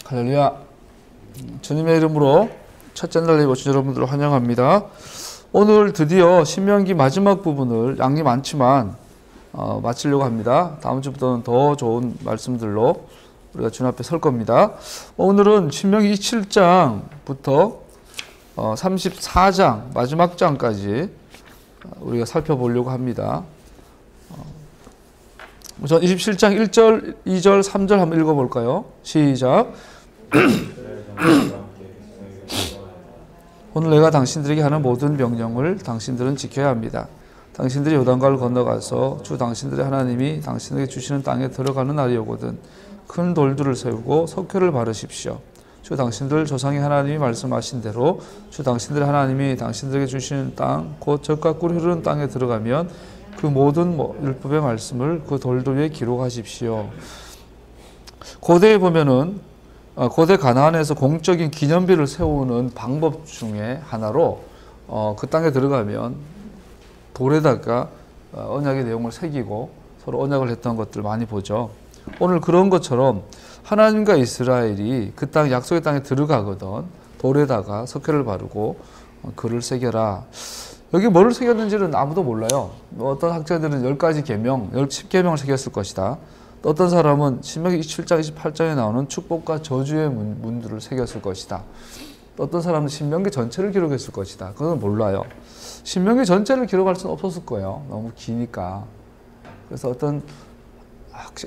할렐루야. 주님의 이름으로 첫째 날 예배 오신 여러분들을 환영합니다. 오늘 드디어 신명기 마지막 부분을 양이 많지만 마치려고 합니다. 다음 주부터는 더 좋은 말씀들로 우리가 주님 앞에 설 겁니다. 오늘은 신명기 27장부터 34장 마지막 장까지 우리가 살펴보려고 합니다. 우선 27장 1절, 2절, 3절 한번 읽어볼까요? 시작. 오늘 내가 당신들에게 하는 모든 명령을 당신들은 지켜야 합니다. 당신들이 요단강을 건너가서 주 당신들의 하나님이 당신에게 주시는 땅에 들어가는 날이 오거든 큰 돌들을 세우고 석회를 바르십시오. 주 당신들 조상의 하나님이 말씀하신 대로 주 당신들의 하나님이 당신들에게 주시는 땅 곧 젖과 꿀이 흐르는 땅에 들어가면 그 모든 율법의 말씀을 그 돌들 위에 기록하십시오. 고대에 보면은 고대 가나안에서 공적인 기념비를 세우는 방법 중에 하나로 그 땅에 들어가면 돌에다가 언약의 내용을 새기고 서로 언약을 했던 것들 많이 보죠. 오늘 그런 것처럼 하나님과 이스라엘이 그 땅 약속의 땅에 들어가거든 돌에다가 석회를 바르고 글을 새겨라. 여기 뭐를 새겼는지는 아무도 몰라요. 어떤 학자들은 10가지 계명, 10계명을 새겼을 것이다. 또 어떤 사람은 신명기 27장, 28장에 나오는 축복과 저주의 문들을 새겼을 것이다. 또 어떤 사람은 신명기 전체를 기록했을 것이다. 그건 몰라요. 신명기 전체를 기록할 수는 없었을 거예요. 너무 기니까. 그래서 어떤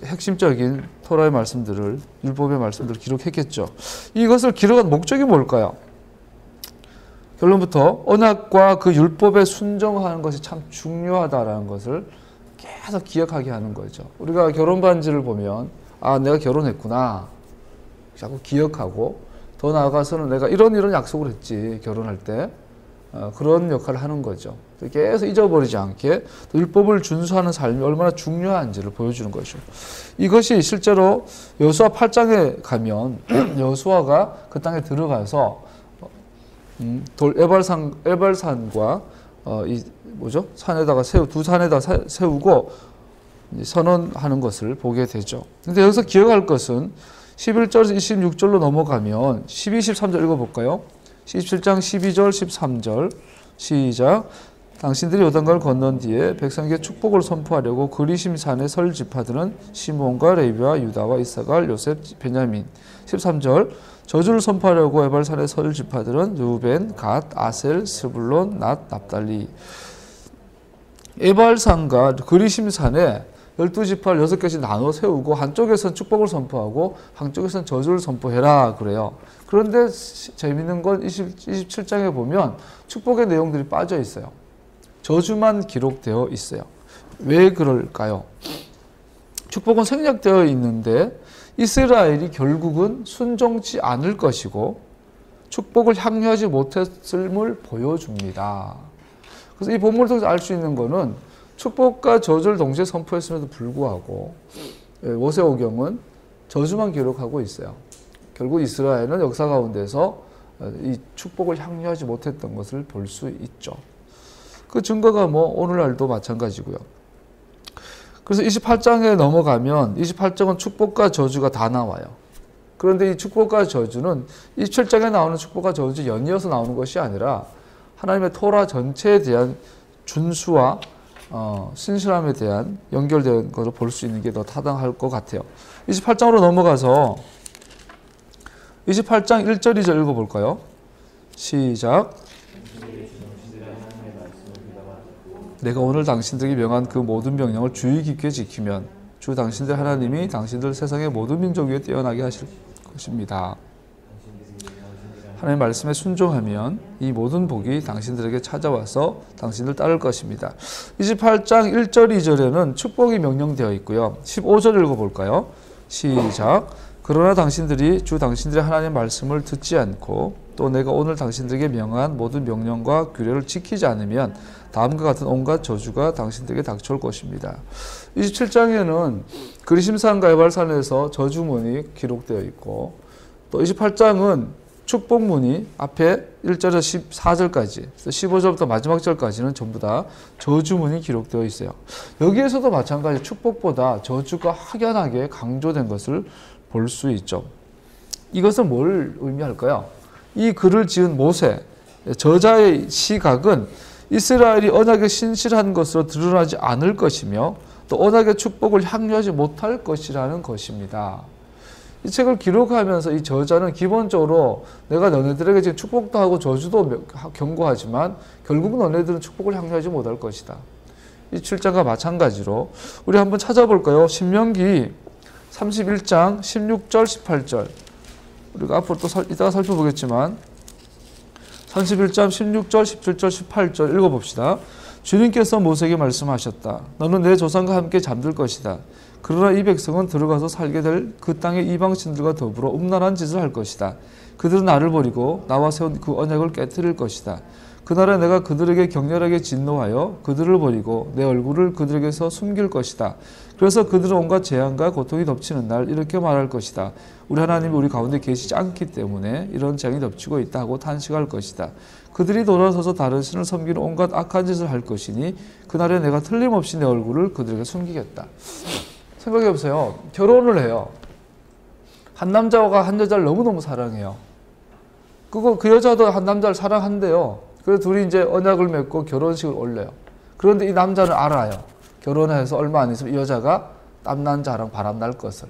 핵심적인 토라의 말씀들을, 율법의 말씀들을 기록했겠죠. 이것을 기록한 목적이 뭘까요? 결론부터 언약과 그 율법에 순종하는 것이 참 중요하다라는 것을 계속 기억하게 하는 거죠. 우리가 결혼 반지를 보면 아 내가 결혼했구나 자꾸 기억하고 더 나아가서는 내가 이런 약속을 했지 결혼할 때 그런 역할을 하는 거죠. 계속 잊어버리지 않게 또 율법을 준수하는 삶이 얼마나 중요한지를 보여주는 거죠. 이것이 실제로 여호수아 8장에 가면 여호수아가 그 땅에 들어가서 에발산과 산에다가 두 산에다 세우고 선언하는 것을 보게 되죠. 근데 여기서 기억할 것은 11절, 26절로 넘어가면 12, 13절 읽어볼까요? 17장 12절, 13절 시작. 당신들이 요단강을 건넌 뒤에 백성에게 축복을 선포하려고 그리심 산의 설 지파들은 시몬과 레위와 유다와 이사갈, 요셉, 베냐민. 13절 저주를 선포하려고 에발산의 설 지파들은 루벤, 갓, 아셀, 스불론, 낫, 납달리. 에발산과 그리심산에 12지파를 6개씩 나눠 세우고 한쪽에서는 축복을 선포하고 한쪽에서는 저주를 선포해라 그래요. 그런데 재미있는 건 27장에 보면 축복의 내용들이 빠져 있어요. 저주만 기록되어 있어요. 왜 그럴까요? 축복은 생략되어 있는데 이스라엘이 결국은 순종치 않을 것이고 축복을 향유하지 못했음을 보여줍니다. 그래서 이 본문을 통해서 알 수 있는 것은 축복과 저주를 동시에 선포했음에도 불구하고 모세오경은 저주만 기록하고 있어요. 결국 이스라엘은 역사 가운데서 이 축복을 향유하지 못했던 것을 볼 수 있죠. 그 증거가 오늘날도 마찬가지고요. 그래서 28장에 넘어가면 28장은 축복과 저주가 다 나와요. 그런데 이 축복과 저주는 27장에 나오는 축복과 저주 연이어서 나오는 것이 아니라 하나님의 토라 전체에 대한 준수와 신실함에 대한 연결된 것을 볼 수 있는 게 더 타당할 것 같아요. 28장으로 넘어가서 28장 1절 2절 읽어볼까요? 시작. 내가 오늘 당신들에게 명한 그 모든 명령을 주의 깊게 지키면 주 당신들 하나님이 당신들 세상의 모든 민족 위에 뛰어나게 하실 것입니다. 하나님의 말씀에 순종하면 이 모든 복이 당신들에게 찾아와서 당신들 따를 것입니다. 28장 1절 2절에는 축복이 명령되어 있고요. 15절 읽어볼까요? 시작. 그러나 당신들이 주 당신들의 하나님의 말씀을 듣지 않고 또 내가 오늘 당신들에게 명한 모든 명령과 규례를 지키지 않으면 다음과 같은 온갖 저주가 당신들에게 닥쳐올 것입니다. 27장에는 그리심산과 에발산에서 저주문이 기록되어 있고 또 28장은 축복문이 앞에 1절에서 14절까지 15절부터 마지막 절까지는 전부 다 저주문이 기록되어 있어요. 여기에서도 마찬가지 축복보다 저주가 확연하게 강조된 것을 볼 수 있죠. 이것은 뭘 의미할까요? 이 글을 지은 모세, 저자의 시각은 이스라엘이 언약에 신실한 것으로 드러나지 않을 것이며 또 언약의 축복을 향유하지 못할 것이라는 것입니다. 이 책을 기록하면서 이 저자는 기본적으로 내가 너네들에게 지금 축복도 하고 저주도 경고하지만 결국 너네들은 축복을 향유하지 못할 것이다. 이 7장과 마찬가지로 우리 한번 찾아볼까요? 신명기 31장 16절 18절 우리가 앞으로 또 이따가 살펴보겠지만 31장 16절 17절 18절 읽어봅시다. 주님께서 모세에게 말씀하셨다. 너는 내 조상과 함께 잠들 것이다. 그러나 이 백성은 들어가서 살게 될 그 땅의 이방신들과 더불어 음란한 짓을 할 것이다. 그들은 나를 버리고 나와 세운 그 언약을 깨뜨릴 것이다. 그날에 내가 그들에게 격렬하게 진노하여 그들을 버리고 내 얼굴을 그들에게서 숨길 것이다. 그래서 그들은 온갖 재앙과 고통이 덮치는 날 이렇게 말할 것이다. 우리 하나님이 우리 가운데 계시지 않기 때문에 이런 재앙이 덮치고 있다 하고 탄식할 것이다. 그들이 돌아서서 다른 신을 섬기는 온갖 악한 짓을 할 것이니 그날에 내가 틀림없이 내 얼굴을 그들에게 숨기겠다. 생각해보세요. 결혼을 해요. 한 남자가 한 여자를 너무너무 사랑해요. 그 여자도 한 남자를 사랑한대요. 그래서 둘이 이제 언약을 맺고 결혼식을 올려요. 그런데 이 남자는 알아요. 결혼해서 얼마 안 있으면 이 여자가 땀난 자랑 바람날 것을.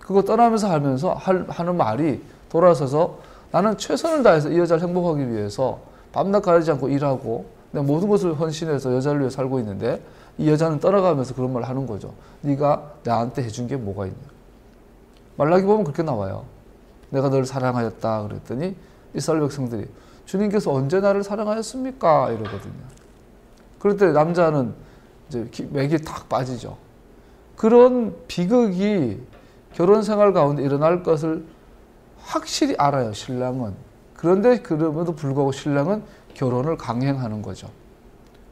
그거 떠나면서 하는 말이 돌아서서 나는 최선을 다해서 이 여자를 행복하기 위해서 밤낮 가리지 않고 일하고 내 모든 것을 헌신해서 여자를 위해 살고 있는데 이 여자는 떠나가면서 그런 말을 하는 거죠. 네가 나한테 해준 게 뭐가 있냐. 말라기 보면 그렇게 나와요. 내가 너를 사랑하였다 그랬더니 이스라엘 백성들이 주님께서 언제 나를 사랑하였습니까? 이러거든요. 그럴 때 남자는 이제 맥이 탁 빠지죠. 그런 비극이 결혼 생활 가운데 일어날 것을 확실히 알아요, 신랑은. 그런데 그럼에도 불구하고 신랑은 결혼을 강행하는 거죠.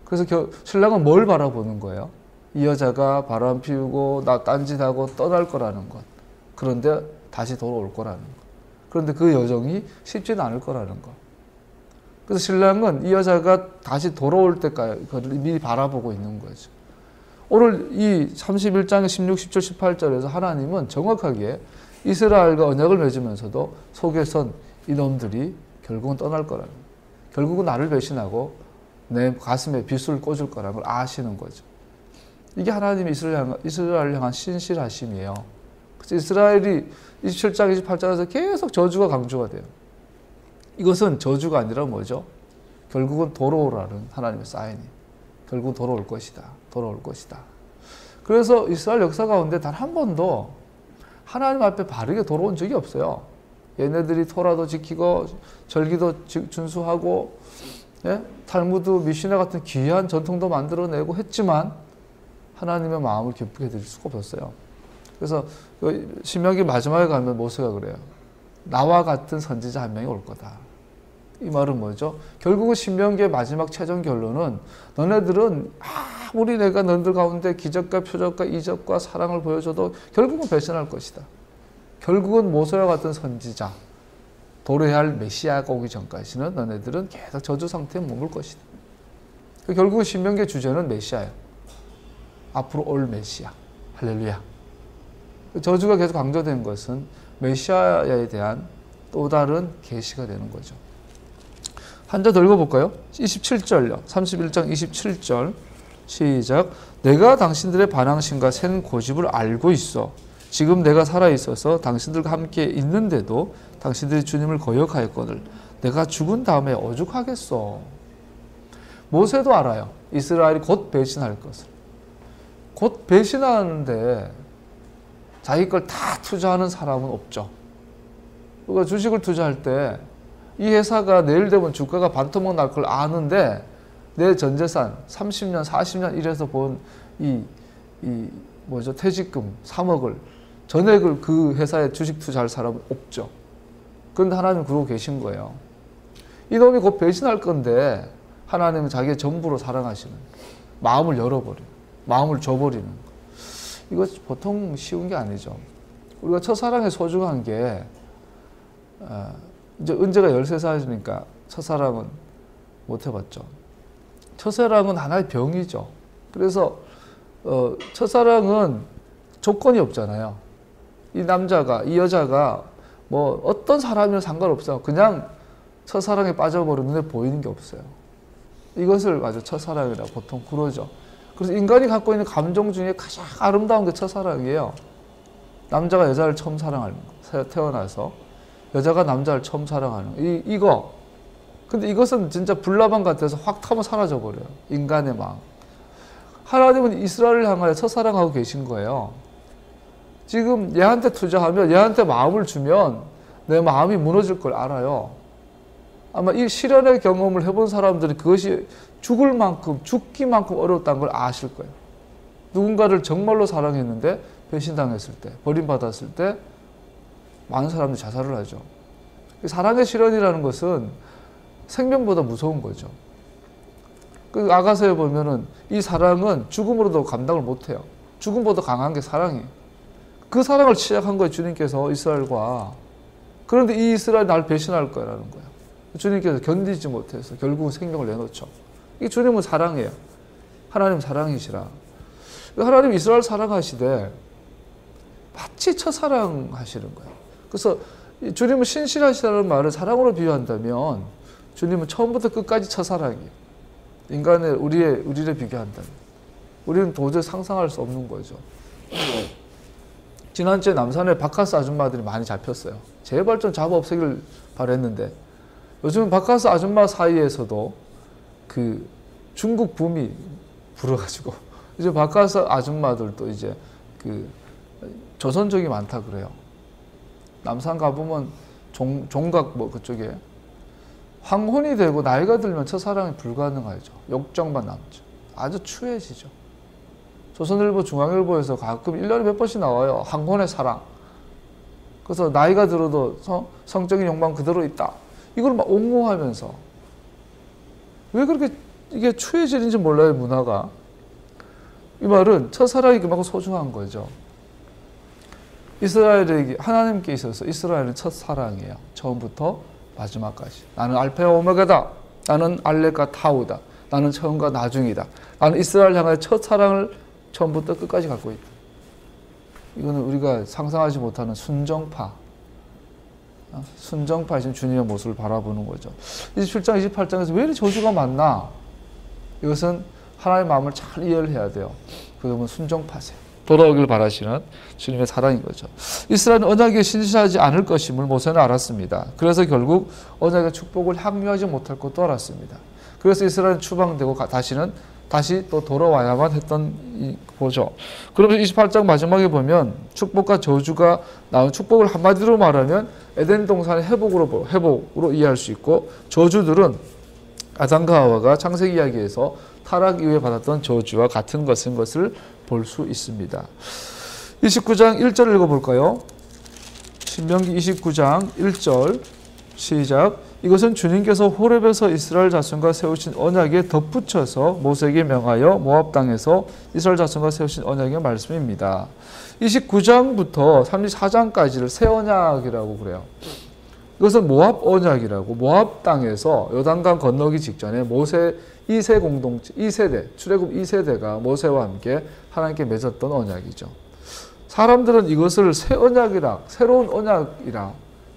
그래서 신랑은 뭘 바라보는 거예요? 이 여자가 바람 피우고 나 딴짓하고 떠날 거라는 것. 그런데 다시 돌아올 거라는 것. 그런데 그 여정이 쉽지는 않을 거라는 것. 그래서 신랑은 이 여자가 다시 돌아올 때까지 미리 바라보고 있는 거죠. 오늘 이 31장 16, 17, 18절에서 하나님은 정확하게 이스라엘과 언약을 맺으면서도 속에선 이놈들이 결국은 떠날 거라는 거예요. 결국은 나를 배신하고 내 가슴에 빗을 꽂을 거라는 걸 아시는 거죠. 이게 하나님이 이스라엘을 향한 신실하심이에요. 그래서 이스라엘이 27장, 28장에서 계속 저주가 강조가 돼요. 이것은 저주가 아니라 뭐죠? 결국은 돌아오라는 하나님의 사인이. 결국은 돌아올 것이다. 돌아올 것이다. 그래서 이스라엘 역사 가운데 단 한 번도 하나님 앞에 바르게 돌아온 적이 없어요. 얘네들이 토라도 지키고 절기도 준수하고 예? 탈무드, 미시나 같은 귀한 전통도 만들어내고 했지만 하나님의 마음을 기쁘게 해드릴 수가 없었어요. 그래서 신명기 마지막에 가면 모세가 그래요. 나와 같은 선지자 한 명이 올 거다. 이 말은 뭐죠? 결국은 신명기의 마지막 최종 결론은 너네들은 아무리 내가 너희들 가운데 기적과 표적과 이적과 사랑을 보여줘도 결국은 배신할 것이다. 결국은 모세와 같은 선지자, 도래해야 할 메시아가 오기 전까지는 너네들은 계속 저주 상태에 머물 것이다. 결국은 신명기의 주제는 메시아예요. 앞으로 올 메시아. 할렐루야. 저주가 계속 강조된 것은 메시아에 대한 또 다른 계시가 되는 거죠. 한 절 더 읽어볼까요? 27절요. 31장 27절 시작. 내가 당신들의 반항심과 센 고집을 알고 있어. 지금 내가 살아있어서 당신들과 함께 있는데도 당신들이 주님을 거역하였거늘 내가 죽은 다음에 오죽하겠어. 모세도 알아요. 이스라엘이 곧 배신할 것을. 곧 배신하는데 자기 걸 다 투자하는 사람은 없죠. 그러니까 주식을 투자할 때 이 회사가 내일 되면 주가가 반토막 날 걸 아는데 내 전재산 30년, 40년 일해서 본 퇴직금 3억을 전액을 그 회사에 주식 투자할 사람은 없죠. 그런데 하나님은 그러고 계신 거예요. 이놈이 곧 배신할 건데 하나님은 자기의 전부로 사랑하시는 마음을 열어버리는 마음을 줘버리는 거. 이거 보통 쉬운 게 아니죠. 우리가 첫사랑의 소중한 게 이제 은재가 13살이니까 첫사랑은 못 해봤죠. 첫사랑은 하나의 병이죠. 그래서 첫사랑은 조건이 없잖아요. 이 여자가 뭐 어떤 사람이나 상관없어요. 그냥 첫사랑에 빠져버려 눈에 보이는 게 없어요. 이것을 아주 첫사랑이라고 보통 그러죠. 그래서 인간이 갖고 있는 감정 중에 가장 아름다운 게 첫사랑이에요. 남자가 여자를 처음 사랑하는 거, 태어나서 여자가 남자를 처음 사랑하는 거. 이거. 근데 이것은 진짜 불나방 같아서 확 타면 사라져 버려요. 인간의 마음. 하나님은 이스라엘을 향하여 첫사랑하고 계신 거예요. 지금 얘한테 투자하면, 얘한테 마음을 주면 내 마음이 무너질 걸 알아요. 아마 이 실현의 경험을 해본 사람들이 그것이 죽을 만큼, 죽기만큼 어려웠다는 걸 아실 거예요. 누군가를 정말로 사랑했는데 배신당했을 때, 버림받았을 때 많은 사람들이 자살을 하죠. 사랑의 실현이라는 것은 생명보다 무서운 거죠. 그 아가서에 보면은 이 사랑은 죽음으로도 감당을 못해요. 죽음보다 강한 게 사랑이에요. 그 사랑을 취약한 거예요, 주님께서 이스라엘과. 그런데 이 이스라엘이 날 배신할 거라는 거예요. 주님께서 견디지 못해서 결국은 생명을 내놓죠. 이 주님은 사랑이에요. 하나님 사랑이시라. 하나님 이스라엘 사랑하시되 마치 첫사랑 하시는 거예요. 그래서 주님은 신실하시다는 말을 사랑으로 비유한다면 주님은 처음부터 끝까지 첫사랑이에요. 인간의 우리를 비교한다면 우리는 도저히 상상할 수 없는 거죠. 지난주에 남산에 바카스 아줌마들이 많이 잡혔어요. 제발 좀 잡아 없애길 바랬는데 요즘 바카스 아줌마 사이에서도 그 중국 붐이 불어가지고 이제 바카스 아줌마들도 이제 그 조선족이 많다 그래요. 남산 가보면 종각 뭐 그쪽에 황혼이 되고 나이가 들면 첫사랑이 불가능하죠. 욕정만 남죠. 아주 추해지죠. 조선일보, 중앙일보에서 가끔 1년에 몇 번씩 나와요. 황혼의 사랑. 그래서 나이가 들어도 성적인 욕망 그대로 있다. 이걸 막 옹호하면서 왜 그렇게 이게 추해지는지 몰라요, 문화가. 이 말은 첫사랑이 그만큼 소중한 거죠. 이스라엘에게 하나님께 있어서 이스라엘은 첫사랑이에요. 처음부터 마지막까지. 나는 알파와 오메가다. 나는 알렉과 타우다. 나는 처음과 나중이다. 나는 이스라엘 향하여 첫사랑을 처음부터 끝까지 갖고 있다. 이거는 우리가 상상하지 못하는 순정파. 순정파이신 주님의 모습을 바라보는 거죠. 27장, 28장에서 왜 이렇게 저주가 많나? 이것은 하나님의 마음을 잘 이해를 해야 돼요. 그러면 순정파세요. 돌아오길 바라시는 주님의 사랑인 거죠. 이스라엘은 언약에 신실하지 않을 것임을 모세는 알았습니다. 그래서 결국 언약의 축복을 향유하지 못할 것도 알았습니다. 그래서 이스라엘은 추방되고 다시 또 돌아와야만 했던 거죠. 그러면서 28장 마지막에 보면 축복과 저주가 나온 축복을 한마디로 말하면 에덴 동산의 회복으로 이해할 수 있고, 저주들은 아담과 하와가 창세기 이야기에서 타락 이후에 받았던 저주와 같은 것을 볼 수 있습니다. 29장 1절 읽어볼까요? 신명기 29장 1절 시작. 이것은 주님께서 호렙에서 이스라엘 자손과 세우신 언약에 덧붙여서 모세에게 명하여 모압 땅에서 이스라엘 자손과 세우신 언약의 말씀입니다. 29장부터 34장까지를 새 언약이라고 그래요. 이것은 모압 언약이라고, 모압 땅에서 요단강 건너기 직전에 모세 2세 공동체, 2세대, 출애굽 2세대가 모세와 함께 하나님께 맺었던 언약이죠. 사람들은 이것을 새 언약이라, 새로운 언약이라,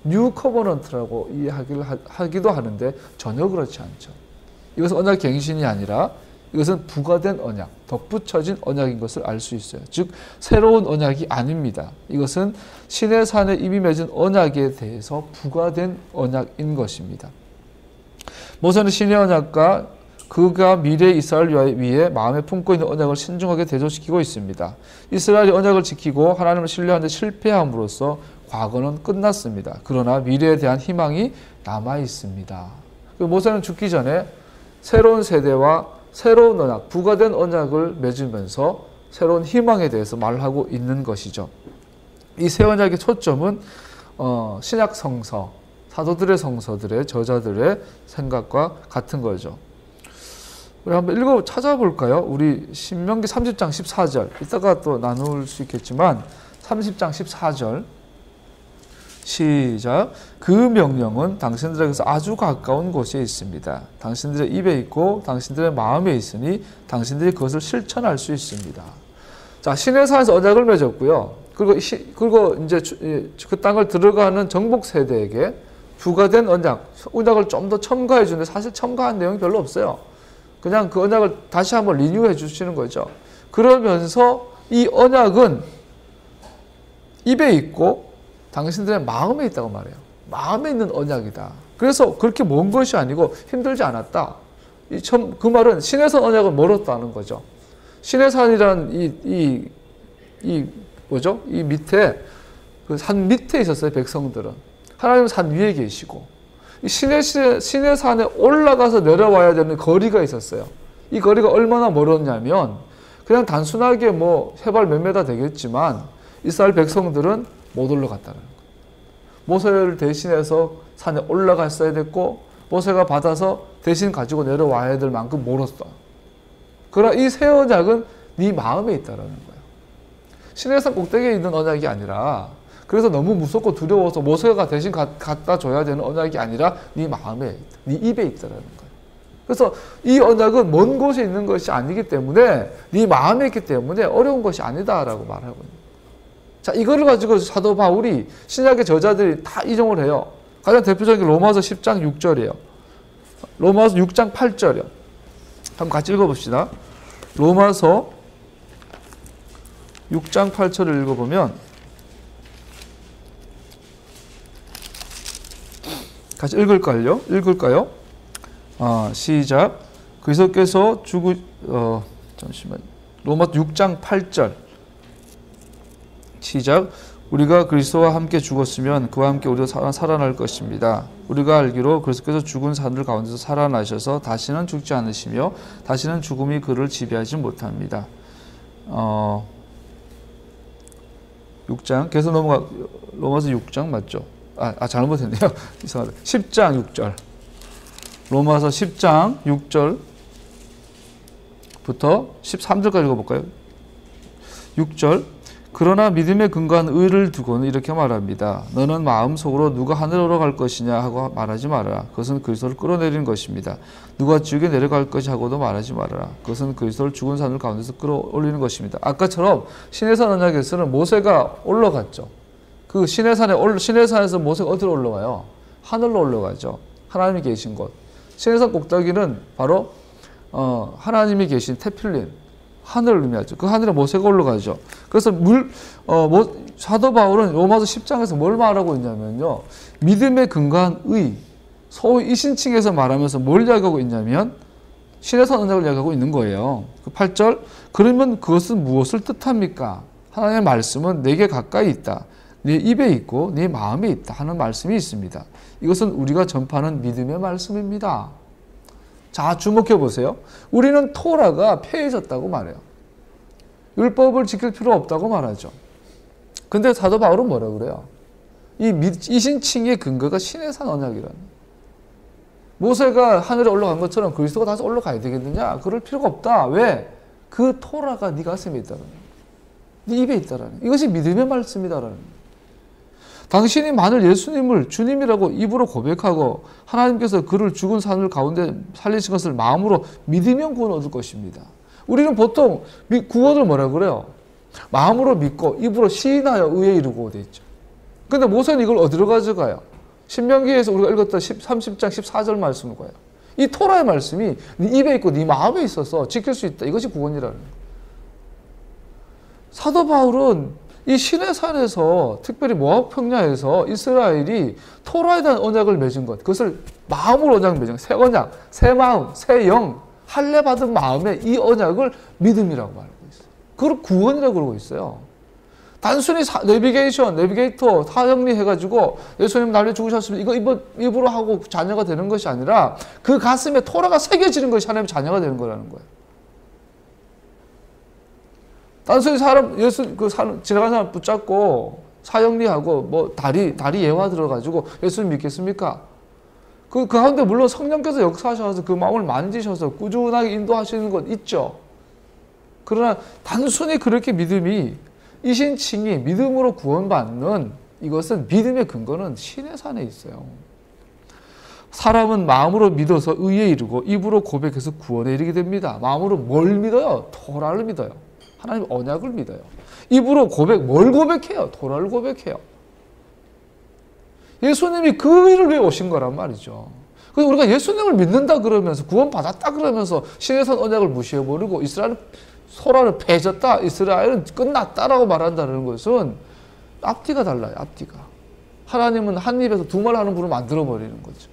뉴 커버넌트라고 이해하기도 하는데 전혀 그렇지 않죠. 이것은 언약 갱신이 아니라 이것은 부과된 언약, 덧붙여진 언약인 것을 알 수 있어요. 즉 새로운 언약이 아닙니다. 이것은 시내산에 이미 맺은 언약에 대해서 부과된 언약인 것입니다. 모세는 신의 언약과 그가 미래 이스라엘 위에 마음에 품고 있는 언약을 신중하게 대조시키고 있습니다. 이스라엘이 언약을 지키고 하나님을 신뢰하는 데 실패함으로써 과거는 끝났습니다. 그러나 미래에 대한 희망이 남아 있습니다. 모세는 죽기 전에 새로운 세대와 새로운 언약, 부과된 언약을 맺으면서 새로운 희망에 대해서 말하고 있는 것이죠. 이 새 언약의 초점은 신약 성서, 사도들의 성서들의 저자들의 생각과 같은 거죠. 우리 한번 찾아볼까요? 우리 신명기 30장 14절, 이따가 또 나눌 수 있겠지만 30장 14절 시작. 그 명령은 당신들에게서 아주 가까운 곳에 있습니다. 당신들의 입에 있고 당신들의 마음에 있으니 당신들이 그것을 실천할 수 있습니다. 자, 시내산에서 언약을 맺었고요. 그리고 이제 그 땅을 들어가는 정복 세대에게 부과된 언약을 좀 더 첨가해 주는데 사실 첨가한 내용이 별로 없어요. 그냥 그 언약을 다시 한번 리뉴해 주시는 거죠. 그러면서 이 언약은 입에 있고 당신들의 마음에 있다고 말해요. 마음에 있는 언약이다. 그래서 그렇게 먼 것이 아니고 힘들지 않았다. 그 말은 신의 산 언약은 멀었다는 거죠. 신의 산이란 뭐죠? 이 밑에 그 산 밑에 있었어요. 백성들은 하나님은 산 위에 계시고 신의 산에 올라가서 내려와야 되는 거리가 있었어요. 이 거리가 얼마나 멀었냐면 그냥 단순하게 뭐 해발 몇 메다 되겠지만 이스라엘 백성들은 못 올라갔다는 거예요. 모세를 대신해서 산에 올라갔어야 됐고 모세가 받아서 대신 가지고 내려와야 될 만큼 멀었어. 그러나 이 새 언약은 네 마음에 있다라는 거예요. 신의 산 꼭대기에 있는 언약이 아니라 그래서 너무 무섭고 두려워서 모세가 대신 갖다 줘야 되는 언약이 아니라 네 마음에 있다. 네 입에 있다라는 거예요. 그래서 이 언약은 먼 곳에 있는 것이 아니기 때문에 네 마음에 있기 때문에 어려운 것이 아니다라고 말하고 있는 거예요. 자, 이거를 가지고 사도 바울이 신약의 저자들이 다 인용을 해요. 가장 대표적인 게 로마서 10장 6절이에요. 로마서 6장 8절이요. 한번 같이 읽어봅시다. 로마서 6장 8절을 읽어보면 같이 읽을까요? 시작. 그리스도께서 잠시만. 로마서 6장 8절. 시작. 우리가 그리스도와 함께 죽었으면 그와 함께 우리도 살아날 것입니다. 우리가 알기로 그리스도께서 죽은 사람들 가운데서 살아나셔서 다시는 죽지 않으시며 다시는 죽음이 그를 지배하지 못합니다. 6장 계속 로마서 6장 맞죠? 잘못했네요. 이상하다. 10장 6절. 로마서 10장 6절부터 13절까지 읽어볼까요? 6절. 그러나 믿음에 근거한 의를 두고는 이렇게 말합니다. 너는 마음속으로 누가 하늘에 올라갈 것이냐 하고 말하지 말아라. 그것은 그리스도를 끌어내리는 것입니다. 누가 지옥에 내려갈 것이 하고도 말하지 말아라. 그것은 그리스도를 죽은 산을 가운데서 끌어올리는 것입니다. 아까처럼 시내산 언약에서는 모세가 올라갔죠. 그 시내산에서 모세가 어디로 올라가요? 하늘로 올라가죠. 하나님이 계신 곳. 시내산 꼭대기는 바로 하나님이 계신 테필린, 하늘을 의미하죠. 그 하늘에 모세가 올라가죠. 그래서 사도 바울은 로마서 10장에서 뭘 말하고 있냐면요. 믿음에 근거한 의, 소위 이신칭에서 말하면서 뭘 이야기하고 있냐면 신의 산 언약을 이야기하고 있는 거예요. 그 8절. 그러면 그것은 무엇을 뜻합니까? 하나님의 말씀은 내게 가까이 있다. 네 입에 있고 네 마음에 있다 하는 말씀이 있습니다. 이것은 우리가 전파하는 믿음의 말씀입니다. 자, 주목해 보세요. 우리는 토라가 폐해졌다고 말해요. 율법을 지킬 필요 없다고 말하죠. 근데 사도 바울은 뭐라 그래요? 이 신칭의 근거가 신의 산 언약이라는. 모세가 하늘에 올라간 것처럼 그리스도가 다시 올라가야 되겠느냐? 그럴 필요가 없다. 왜? 그 토라가 네 가슴에 있다는 거예요. 네 입에 있다라는. 이것이 믿음의 말씀이다라는. 당신이 만일 예수님을 주님이라고 입으로 고백하고 하나님께서 그를 죽은 산을 가운데 살리신 것을 마음으로 믿으면 구원 얻을 것입니다. 우리는 보통 구원을 뭐라 그래요? 마음으로 믿고 입으로 시인하여 의에 이르고 돼 있죠. 근데 모세는 이걸 어디로 가져가요? 신명기에서 우리가 읽었던 30장 14절 말씀을 가요. 이 토라의 말씀이 네 입에 있고 네 마음에 있어서 지킬 수 있다. 이것이 구원이라는 거예요. 사도 바울은 이 시내산에서 특별히 모압 평야에서 이스라엘이 토라에 대한 언약을 맺은 것, 그것을 마음으로 언약을 맺은 것, 새 언약, 새 마음, 새 영, 할례 받은 마음에 이 언약을 믿음이라고 말하고 있어요. 그걸 구원이라고 그러고 있어요. 단순히 내비게이터 사정리 해가지고 예수님 날려 죽으셨으면 이거 입으로 하고 자녀가 되는 것이 아니라 그 가슴에 토라가 새겨지는 것이 하나님의 자녀가 되는 거라는 거예요. 단순히 지나가는 사람 붙잡고 사형리하고 뭐 다리 예화 들어가지고 예수님 믿겠습니까? 그 가운데 물론 성령께서 역사하셔서 그 마음을 만지셔서 꾸준하게 인도하시는 것 있죠. 그러나 단순히 그렇게 믿음이 이신칭이 믿음으로 구원받는 이것은 믿음의 근거는 신의 산에 있어요. 사람은 마음으로 믿어서 의에 이르고 입으로 고백해서 구원에 이르게 됩니다. 마음으로 뭘 믿어요? 토라를 믿어요. 하나님 언약을 믿어요. 입으로 뭘 고백해요? 토라를 고백해요. 예수님이 그 일을 위해 오신 거란 말이죠. 그래서 우리가 예수님을 믿는다 그러면서 구원받았다 그러면서 신해선 언약을 무시해버리고 이스라엘은 소라를 패졌다, 이스라엘은 끝났다라고 말한다는 것은 앞뒤가 달라요. 앞뒤가. 하나님은 한 입에서 두 말 하는 분을 만들어버리는 거죠.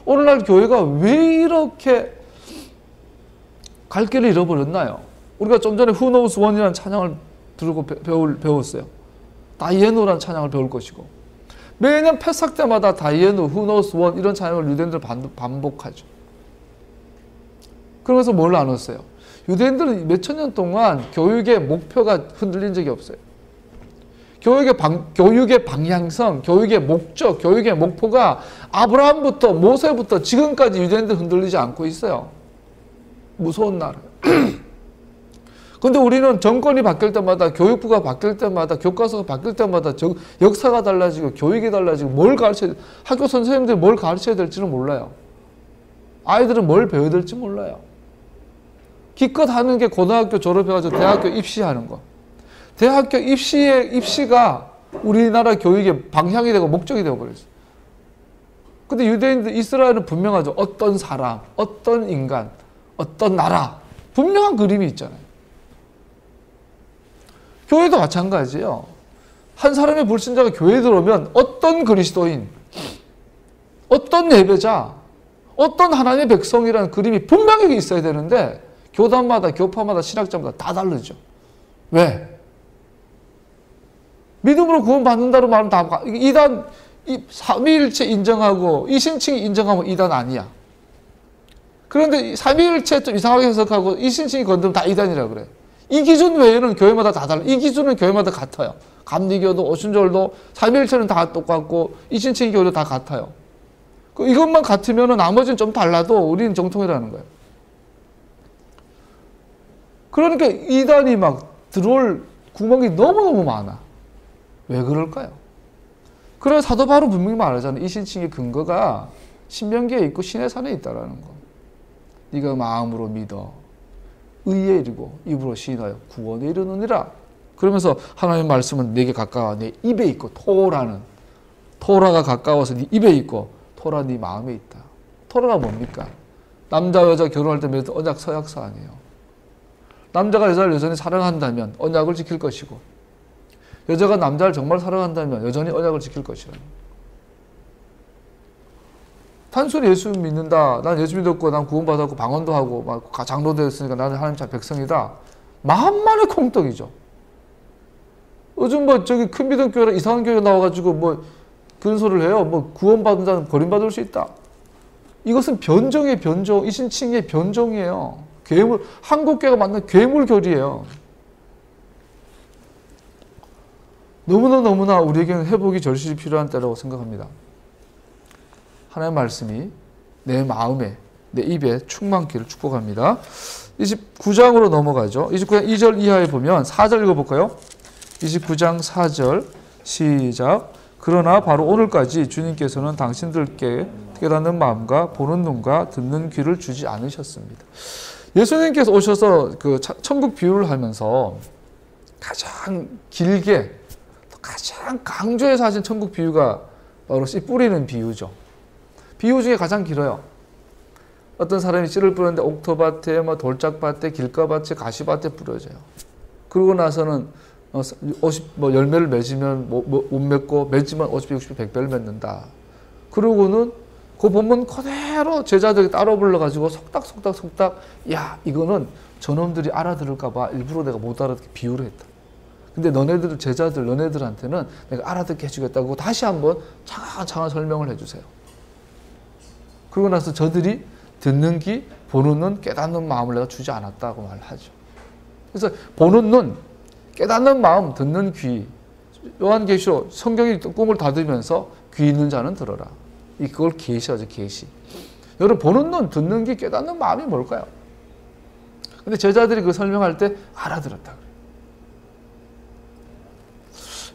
오늘날 교회가 왜 이렇게 갈 길을 잃어버렸나요? 우리가 좀 전에 Who Knows One이라는 찬양을 들고 배웠어요. 다이애누라는 찬양을 배울 것이고, 매년 패삭 때마다 다이애누, Who Knows One 이런 찬양을 유대인들은 반복하죠. 그러면서 뭘 나눴어요? 유대인들은 몇천 년 동안 교육의 목표가 흔들린 적이 없어요. 교육의 방향성, 교육의 목적, 교육의 목표가 아브라함부터 모세부터 지금까지 유대인들 흔들리지 않고 있어요. 무서운 나라. 그런데 우리는 정권이 바뀔 때마다, 교육부가 바뀔 때마다, 교과서가 바뀔 때마다 역사가 달라지고 교육이 달라지고 뭘 가르쳐야, 학교 선생님들이 뭘 가르쳐야 될지는 몰라요. 아이들은 뭘 배워야 될지 몰라요. 기껏 하는 게 고등학교 졸업해가지고 대학교 입시하는 거. 대학교 입시가 우리나라 교육의 방향이 되고 목적이 되어버렸어요. 근데 유대인들, 이스라엘은 분명하죠. 어떤 사람, 어떤 인간, 어떤 나라. 분명한 그림이 있잖아요. 교회도 마찬가지예요. 한 사람의 불신자가 교회에 들어오면 어떤 그리스도인, 어떤 예배자, 어떤 하나님의 백성이라는 그림이 분명하게 있어야 되는데 교단마다, 교파마다, 신학자마다 다 다르죠. 왜? 믿음으로 구원받는다는 말은 다 이단, 삼위일체 인정하고 이신칭이 인정하면 이단 아니야. 그런데 삼위일체 좀 이상하게 해석하고 이신칭이 건드면 다 이단이라 그래. 이 기준 외에는 교회마다 다 달라. 이 기준은 교회마다 같아요. 감리교도 오순절도 삼위일체는 다 똑같고 이신칭 교회도 다 같아요. 이것만 같으면 나머지는 좀 달라도 우리는 정통이라는 거예요. 그러니까 이단이 막 들어올 구멍이 너무너무 많아. 왜 그럴까요? 그래서 사도 바울은 분명히 말하잖아요. 이신칭의 근거가 신명기에 있고 신의 산에 있다라는 거. 네가 마음으로 믿어 의에 이르고 입으로 시인하여 구원에 이르느니라. 그러면서 하나님의 말씀은 내게 가까워 내 입에 있고, 토라가 가까워서 네 입에 있고 토라 네 마음에 있다. 토라가 뭡니까? 남자 여자 결혼할 때 맺은 언약 서약서 아니에요. 남자가 여자를 여전히 사랑한다면 언약을 지킬 것이고, 여자가 남자를 정말 사랑한다면 여전히 언약을 지킬 것이라는. 단순히 예수 믿는다, 난 예수 믿었고 난 구원받았고 방언도 하고 막 장로도 했으니까 나는 하나님 자 백성이다, 마음만의 콩떡이죠. 요즘 뭐 저기 큰 믿음 교회라 이상한 교회 나와가지고 뭐 그런 소리를 해요. 뭐 구원받은 자는 버림받을 수 있다. 이것은 변종의 변종, 이신칭의 변종이에요. 괴물, 한국교회가 만든 괴물교리예요. 너무나 우리에게는 회복이 절실히 필요한 때라고 생각합니다. 하나님의 말씀이 내 마음에, 내 입에 충만기를 축복합니다. 29장으로 넘어가죠. 29장 2절 이하에 보면 4절 읽어볼까요? 29장 4절 시작. 그러나 바로 오늘까지 주님께서는 당신들께 깨닫는 마음과 보는 눈과 듣는 귀를 주지 않으셨습니다. 예수님께서 오셔서 그 천국 비유를 하면서 가장 길게, 가장 강조해서 하신 천국 비유가 바로 씨 뿌리는 비유죠. 비유 중에 가장 길어요. 어떤 사람이 씨를 뿌렸는데 옥토밭에, 돌짝밭에, 길가밭에, 가시밭에 뿌려져요. 그러고 나서는 열매를 맺으면 못 맺고, 맺으면 50, 60, 100배를 맺는다. 그러고는 그 본문 그대로 제자들이 따로 불러가지고 속닥 야, 이거는 저놈들이 알아들을까봐 일부러 내가 못 알아듣게 비유를 했다. 근데 너네들한테는 내가 알아듣게 해주겠다고 다시 한번 차근차근 설명을 해주세요. 그러고 나서 저들이 듣는 귀, 보는 눈, 깨닫는 마음을 내가 주지 않았다고 말하죠. 그래서 보는 눈, 깨닫는 마음, 듣는 귀, 요한계시록 성경이 꿈을 닫으면서 귀 있는 자는 들어라. 그걸 계시하죠, 계시. 여러분, 보는 눈, 듣는 귀, 깨닫는 마음이 뭘까요? 근데 제자들이 그 설명할 때 알아들었다 그래요.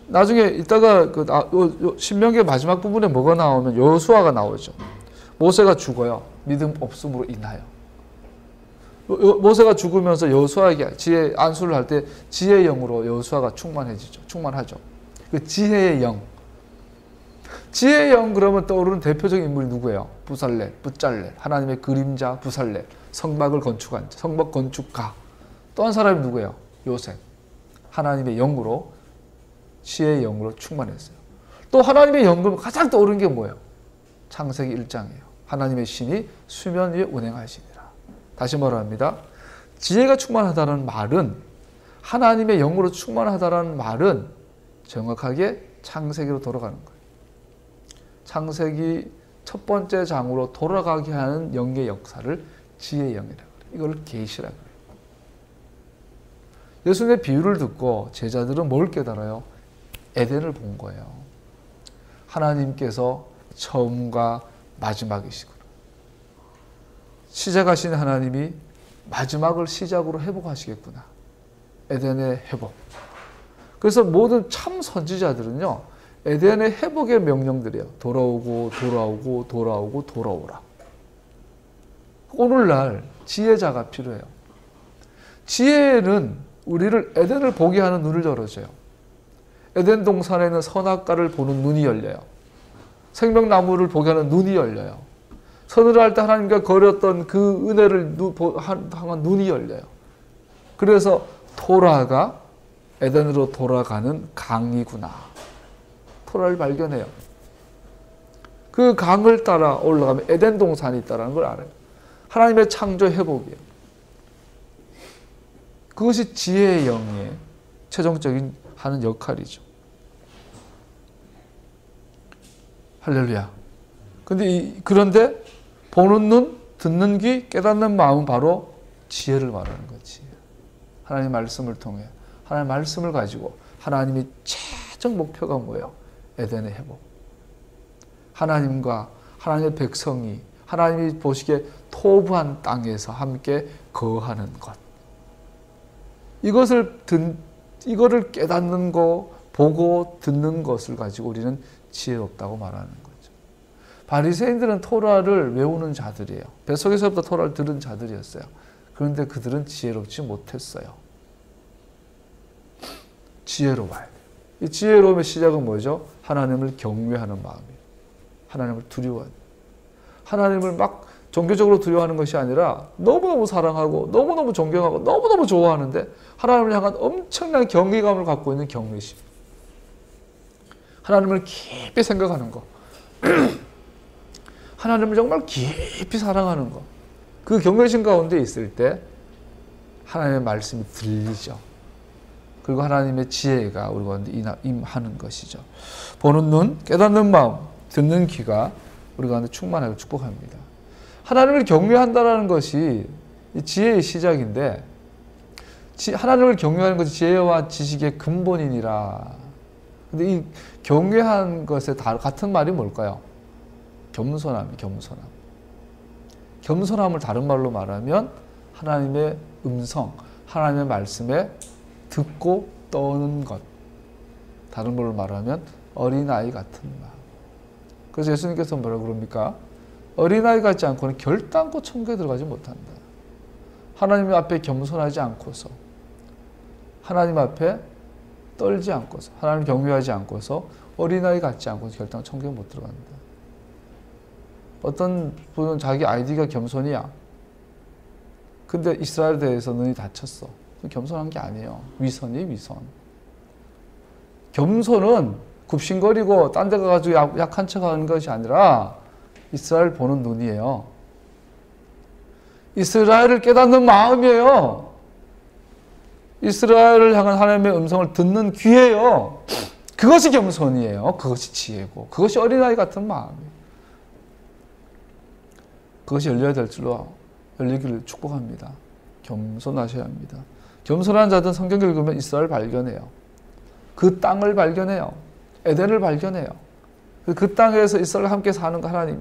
나중에 이따가 신명기의 마지막 부분에 뭐가 나오면 여호수아가 나오죠. 모세가 죽어요. 믿음 없음으로 인하여. 모세가 죽으면서 여호수아에게 지혜 안수를 할 때 지혜의 영으로 여호수아가 충만하죠. 그 지혜의 영. 지혜의 영 그러면 떠오르는 대표적인 인물이 누구예요? 부살렐, 하나님의 그림자 부살렐, 성막 건축가. 또 한 사람이 누구예요? 요셉. 하나님의 영으로, 지혜의 영으로 충만했어요. 또 하나님의 영 그러면 가장 떠오르는 게 뭐예요? 창세기 1장이에요. 하나님의 신이 수면 위에 운행하시니라. 다시 말합니다. 지혜가 충만하다는 말은, 하나님의 영으로 충만하다는 말은 정확하게 창세기로 돌아가는 거예요. 창세기 첫 번째 장으로 돌아가게 하는 영의 역사를 지혜의 영이라고 해요. 이걸 계시라고 해요. 예수님의 비유를 듣고 제자들은 뭘 깨달아요? 에덴을 본 거예요. 하나님께서 처음과 마지막이시구나. 시작하신 하나님이 마지막을 시작으로 회복하시겠구나. 에덴의 회복. 그래서 모든 참 선지자들은요, 에덴의 회복의 명령들이에요. 돌아오라. 오늘날 지혜자가 필요해요. 지혜는 우리를 에덴을 보게 하는 눈을 열어줘요. 에덴 동산에 있는 선악과를 보는 눈이 열려요. 생명나무를 보게 하는 눈이 열려요. 선을 할 때 하나님과 거렸던 그 은혜를 향한 눈이 열려요. 그래서 토라가 에덴으로 돌아가는 강이구나. 토라를 발견해요. 그 강을 따라 올라가면 에덴 동산이 있다는 걸 알아요. 하나님의 창조 회복이에요. 그것이 지혜의 영의 최종적인 하는 역할이죠. 할렐루야. 그런데 보는 눈, 듣는 귀, 깨닫는 마음은 바로 지혜를 말하는 거지. 하나님의 말씀을 통해, 하나님의 말씀을 가지고 하나님의 최종 목표가 뭐예요? 에덴의 회복. 하나님과 하나님의 백성이 하나님이 보시기에 토부한 땅에서 함께 거하는 것. 이거를 깨닫는 거, 보고 듣는 것을 가지고 우리는 지혜롭다고 말하는 거죠. 바리새인들은 토라를 외우는 자들이에요. 뱃속에서부터 토라를 들은 자들이었어요. 그런데 그들은 지혜롭지 못했어요. 지혜로워야 돼요. 이 지혜로움의 시작은 뭐죠? 하나님을 경외하는 마음이에요. 하나님을 두려워하는. 하나님을 막 종교적으로 두려워하는 것이 아니라 너무너무 사랑하고 너무너무 존경하고 너무너무 좋아하는데 하나님을 향한 엄청난 경외감을 갖고 있는 경외심. 하나님을 깊이 생각하는 거. 하나님을 정말 깊이 사랑하는 거. 그 경외심 가운데 있을 때 하나님의 말씀이 들리죠. 그리고 하나님의 지혜가 우리 가운데 임하는 것이죠. 보는 눈, 깨닫는 마음, 듣는 귀가 우리 가운데 충만하고 축복합니다. 하나님을 경외한다는 것이 지혜의 시작인데, 하나님을 경외하는 것이 지혜와 지식의 근본이니라. 근데 이 경외한 것에 같은 말이 뭘까요? 겸손함이 겸손함. 겸손함을 다른 말로 말하면 하나님의 음성, 하나님의 말씀에 듣고 떠는 것. 다른 말로 말하면 어린아이 같은 마음. 그래서 예수님께서 뭐라고 그럽니까? 어린아이 같지 않고는 결단코 천국에 들어가지 못한다. 하나님 앞에 겸손하지 않고서, 하나님 앞에 떨지 않고서, 하나님 경외하지 않고서 어린아이 같지 않고서 결단 천국에 못 들어간다. 어떤 분은 자기 아이디가 겸손이야. 근데 이스라엘에 대해서 눈이 닫혔어. 겸손한 게 아니에요. 위선이에요, 위선. 겸손은 굽신거리고 딴 데 가가지고 약한 척 하는 것이 아니라 이스라엘 보는 눈이에요. 이스라엘을 깨닫는 마음이에요. 이스라엘을 향한 하나님의 음성을 듣는 귀예요. 그것이 겸손이에요. 그것이 지혜고, 그것이 어린아이 같은 마음이에요. 그것이 열려야 될 줄로 열리기를 축복합니다. 겸손하셔야 합니다. 겸손한 자들은 성경 읽으면 이스라엘 발견해요. 그 땅을 발견해요. 에덴을 발견해요. 그 땅에서 이스라엘과 함께 사는 하나님이,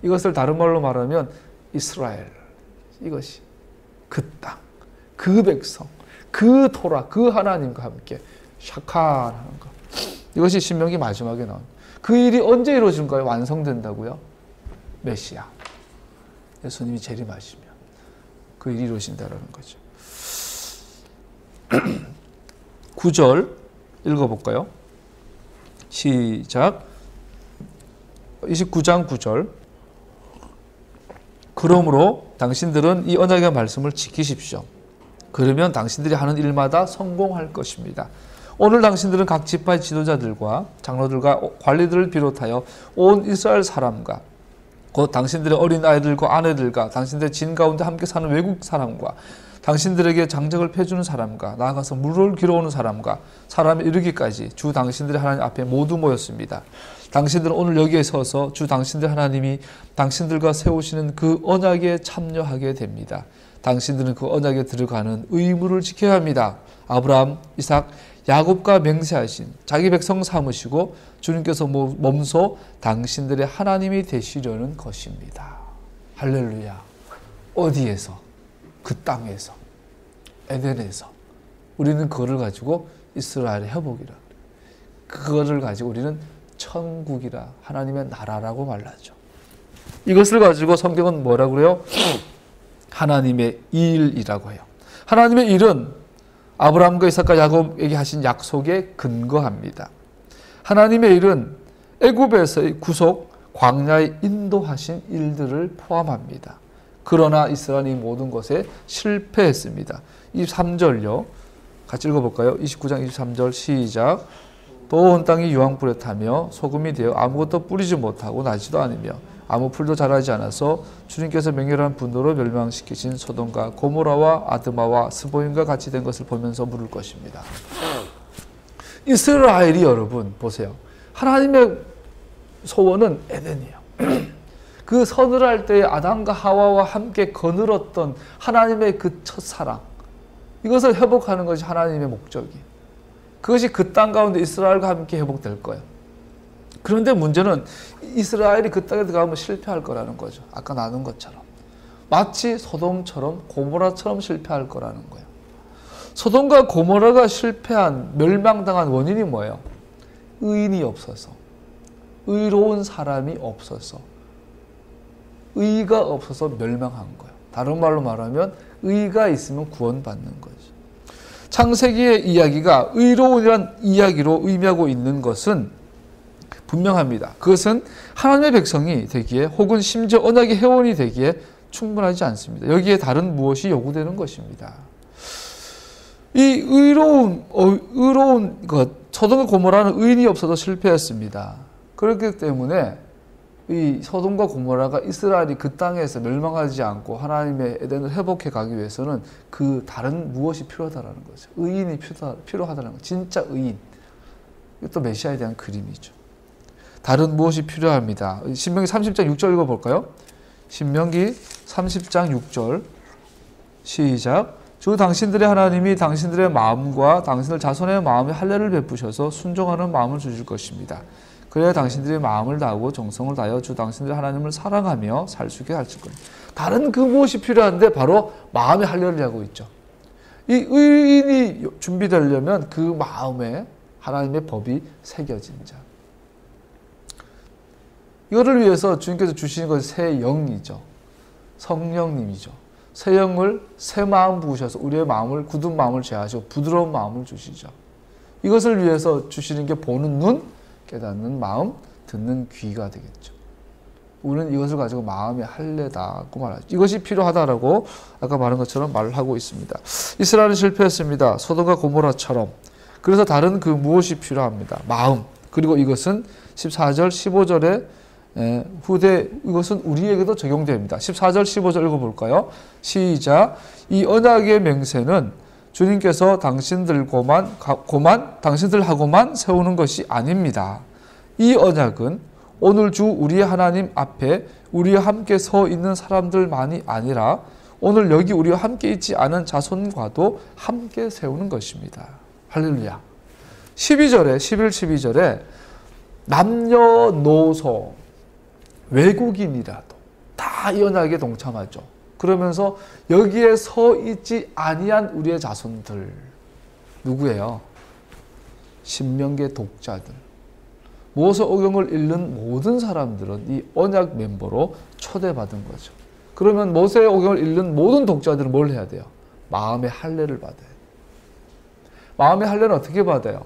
이것을 다른 말로 말하면 이스라엘, 이것이 그 땅, 그 백성, 그 토라, 그 하나님과 함께 샤칸하는 것. 이것이 신명기 마지막에 나온. 그 일이 언제 그 일이 이루어진다는 거죠. 9절 읽어볼까요? 시작. 29장 9절. 그러므로 당신들은 이 언약의 말씀을 지키십시오. 그러면 당신들이 하는 일마다 성공할 것입니다. 오늘 당신들은 각 지파의 지도자들과 장로들과 관리들을 비롯하여 온 이스라엘 사람과 곧 당신들의 어린 아이들과 아내들과 당신들의 진 가운데 함께 사는 외국 사람과 당신들에게 장적을 펴주는 사람과 나아가서 물을 길어오는 사람과 사람에 이르기까지 주 당신들의 하나님 앞에 모두 모였습니다. 당신들은 오늘 여기에 서서 주 당신들 하나님이 당신들과 세우시는 그 언약에 참여하게 됩니다. 당신들은 그 언약에 들어가는 의무를 지켜야 합니다. 아브라함, 이삭, 야곱과 맹세하신 자기 백성 삼으시고 주님께서 몸소 당신들의 하나님이 되시려는 것입니다. 할렐루야. 어디에서? 그 땅에서, 에덴에서 우리는 그거를 가지고 이스라엘의 회복이라, 그거를 가지고 우리는 천국이라, 하나님의 나라라고 말하죠. 이것을 가지고 성경은 뭐라고 그래요? 하나님의 일이라고 해요. 하나님의 일은 아브라함과 이삭과 야곱에게 하신 약속에 근거합니다. 하나님의 일은 애굽에서의 구속, 광야에 인도하신 일들을 포함합니다. 그러나 이스라엘이 모든 것에 실패했습니다. 23절요. 같이 읽어볼까요? 29장 23절 시작. 또 온 땅이 유황불에 타며 소금이 되어 아무것도 뿌리지 못하고 나지도 않으며 아무 풀도 자라지 않아서 주님께서 맹렬한 분노로 멸망시키신 소돔과 고모라와 아드마와 스보임과 같이 된 것을 보면서 물을 것입니다. 이스라엘이 여러분 보세요. 하나님의 소원은 에덴이에요. 그 서늘할 때에 아담과 하와와 함께 거느렸던 하나님의 그 첫사랑, 이것을 회복하는 것이 하나님의 목적이에요. 그것이 그 땅 가운데 이스라엘과 함께 회복될 거예요. 그런데 문제는 이스라엘이 그 땅에 들어가면 실패할 거라는 거죠. 아까 나눈 것처럼. 마치 소돔처럼 고모라처럼 실패할 거라는 거예요. 소돔과 고모라가 실패한, 멸망당한 원인이 뭐예요? 의인이 없어서, 의로운 사람이 없어서, 의가 없어서 멸망한 거예요. 다른 말로 말하면 의가 있으면 구원받는 거죠. 창세기의 이야기가 의로운이란 이야기로 의미하고 있는 것은 분명합니다. 그것은 하나님의 백성이 되기에 혹은 심지어 언약의 회원이 되기에 충분하지 않습니다. 여기에 다른 무엇이 요구되는 것입니다. 이 의로운 것, 소돔과 고모라는 의인이 없어서 실패했습니다. 그렇기 때문에 이 소돔과 고모라가 이스라엘이 그 땅에서 멸망하지 않고 하나님의 에덴을 회복해 가기 위해서는 그 다른 무엇이 필요하다는 거죠. 의인이 필요하다는 거. 진짜 의인. 이것도 메시아에 대한 그림이죠. 다른 무엇이 필요합니다. 신명기 30장 6절 읽어볼까요? 신명기 30장 6절 시작. 주 당신들의 하나님이 당신들의 마음과 당신들 자손의 마음에 할례를 베푸셔서 순종하는 마음을 주실 것입니다. 그래야 당신들의 마음을 다하고 정성을 다하여 주 당신들의 하나님을 사랑하며 살 수 있게 하실 겁니다. 다른 그 무엇이 필요한데 바로 마음의 할례를 하고 있죠. 이 의인이 준비되려면 그 마음에 하나님의 법이 새겨진 자. 이거를 위해서 주님께서 주시는 것이 새 영이죠. 성령님이죠. 새 영을 새 마음 부으셔서 우리의 마음을, 굳은 마음을 제하시고 부드러운 마음을 주시죠. 이것을 위해서 주시는 게 보는 눈, 깨닫는 마음, 듣는 귀가 되겠죠. 우리는 이것을 가지고 마음의 할례다고 말하죠. 이것이 필요하다라고 아까 말한 것처럼 말을 하고 있습니다. 이스라엘은 실패했습니다. 소돔과 고모라처럼. 그래서 다른 그 무엇이 필요합니다. 마음. 그리고 이것은 14절, 15절에 후대, 이것은 우리에게도 적용됩니다. 14절, 15절 읽어볼까요? 시작. 이 언약의 맹세는 주님께서 당신들하고만 세우는 것이 아닙니다. 이 언약은 오늘 주 우리의 하나님 앞에 우리와 함께 서 있는 사람들만이 아니라 오늘 여기 우리와 함께 있지 않은 자손과도 함께 세우는 것입니다. 할렐루야. 11절에 12절에 남녀노소 외국인이라도 다 이 언약에 동참하죠. 그러면서 여기에 서 있지 아니한 우리의 자손들 누구예요? 신명기의 독자들, 모세오경을 읽는 모든 사람들은 이 언약 멤버로 초대받은 거죠. 그러면 모세의 오경을 읽는 모든 독자들은 뭘 해야 돼요? 마음의 할례를 받아요. 마음의 할례는 어떻게 받아요?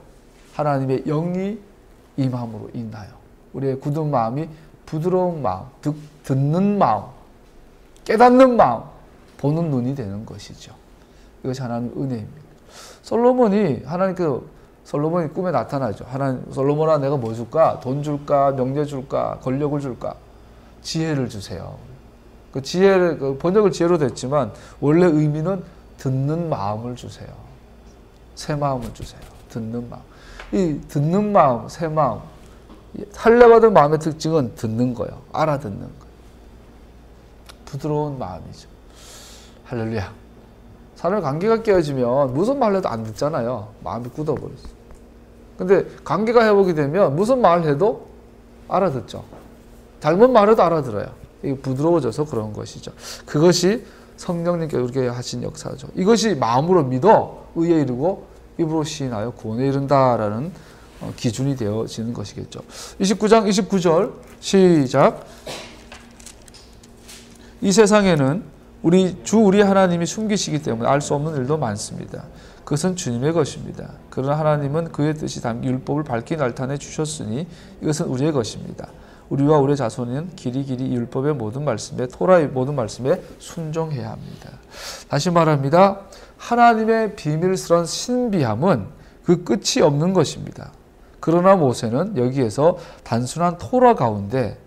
하나님의 영이 임함으로 인하여 우리의 굳은 마음이 부드러운 마음, 듣는 마음, 깨닫는 마음, 보는 눈이 되는 것이죠. 이것이 하나님의 은혜입니다. 솔로몬이 꿈에 나타나죠. 하나님, 솔로몬아 내가 뭐 줄까? 돈 줄까? 명예 줄까? 권력을 줄까? 지혜를 주세요. 그 지혜를, 번역을 지혜로 됐지만 원래 의미는 듣는 마음을 주세요. 새 마음을 주세요. 듣는 마음. 이 듣는 마음, 새 마음, 할례받은 마음의 특징은 듣는 거예요. 알아듣는 거예요. 부드러운 마음이죠. 할렐루야. 사람의 관계가 깨어지면 무슨 말 해도 안 듣잖아요. 마음이 굳어버렸어요. 근데 관계가 회복이 되면 무슨 말 해도 알아듣죠. 잘못 말해도 알아들어요. 이게 부드러워져서 그런 것이죠. 그것이 성령님께 우리에게 하신 역사죠. 이것이 마음으로 믿어 의에 이르고 입으로 시인하여 구원에 이른다라는 기준이 되어지는 것이겠죠. 29장 29절 시작. 이 세상에는 우리 하나님이 숨기시기 때문에 알 수 없는 일도 많습니다. 그것은 주님의 것입니다. 그러나 하나님은 그의 뜻이 담긴 율법을 밝히 나타내 주셨으니 이것은 우리의 것입니다. 우리와 우리의 자손은 길이 이 율법의 모든 말씀에 토라의 모든 말씀에 순종해야 합니다. 다시 말합니다. 하나님의 비밀스러운 신비함은 그 끝이 없는 것입니다. 그러나 모세는 여기에서 단순한 토라 가운데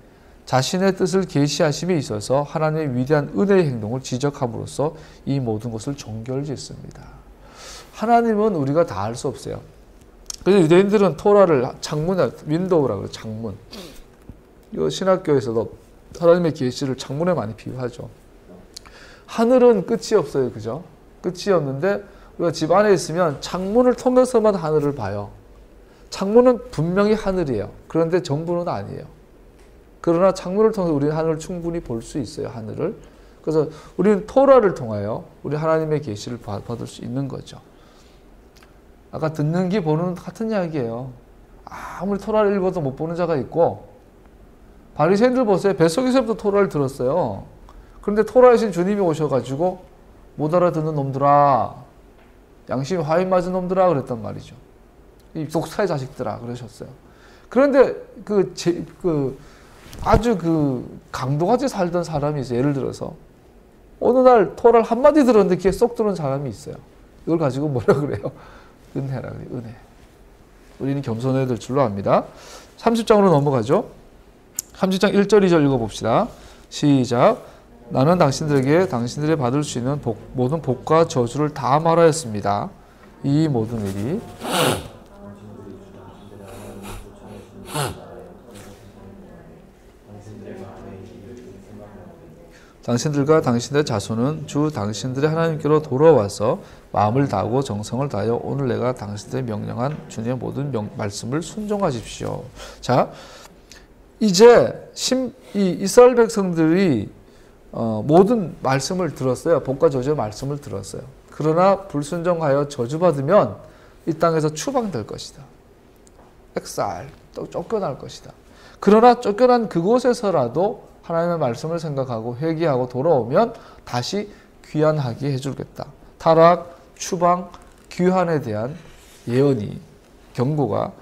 자신의 뜻을 계시하심에 있어서 하나님의 위대한 은혜의 행동을 지적함으로써 이 모든 것을 종결짓습니다. 하나님은 우리가 다 알 수 없어요. 그래서 유대인들은 토라를 창문, 윈도우라고 해요. 창문. 이 신학교에서도 하나님의 계시를 창문에 많이 비유하죠. 하늘은 끝이 없어요. 그죠? 끝이 없는데 우리가 집 안에 있으면 창문을 통해서만 하늘을 봐요. 창문은 분명히 하늘이에요. 그런데 전부는 아니에요. 그러나 창문을 통해서 우리는 하늘을 충분히 볼 수 있어요. 하늘을. 그래서 우리는 토라를 통하여 우리 하나님의 계시를 받을 수 있는 거죠. 아까 듣는 기 보는 같은 이야기예요. 아무리 토라를 읽어도 못 보는 자가 있고 바리새인들 보세요. 뱃속에서부터 토라를 들었어요. 그런데 토라이신 주님이 오셔가지고 못 알아듣는 놈들아, 양심이 화인 맞은 놈들아 그랬단 말이죠. 이 독사의 자식들아 그러셨어요. 그런데 아주 강도같이 살던 사람이 있어요. 예를 들어서 어느 날 토라를 한마디 들었는데 귀에 쏙 들어온 사람이 있어요. 이걸 가지고 뭐라 그래요? 은혜라 그래요. 은혜. 우리는 겸손해야 될 줄로 압니다. 30장으로 넘어가죠. 30장 1절 2절 읽어봅시다. 시작. 나는 당신들에게 당신들이 받을 수 있는 모든 복과 저주를 다 말하였습니다. 이 모든 일이 당신들과 당신들의 자손은 주 당신들의 하나님께로 돌아와서 마음을 다하고 정성을 다하여 오늘 내가 당신들의 명령한 주님의 모든 말씀을 순종하십시오. 자, 이제 이 이스라엘 백성들이 모든 말씀을 들었어요. 복과 저주의 말씀을 들었어요. 그러나 불순종하여 저주받으면 이 땅에서 추방될 것이다. 엑살, 쫓겨날 것이다. 그러나 쫓겨난 그곳에서라도 하나님의 말씀을 생각하고 회개하고 돌아오면 다시 귀환하게 해주겠다. 타락, 추방, 귀환에 대한 예언이, 경고가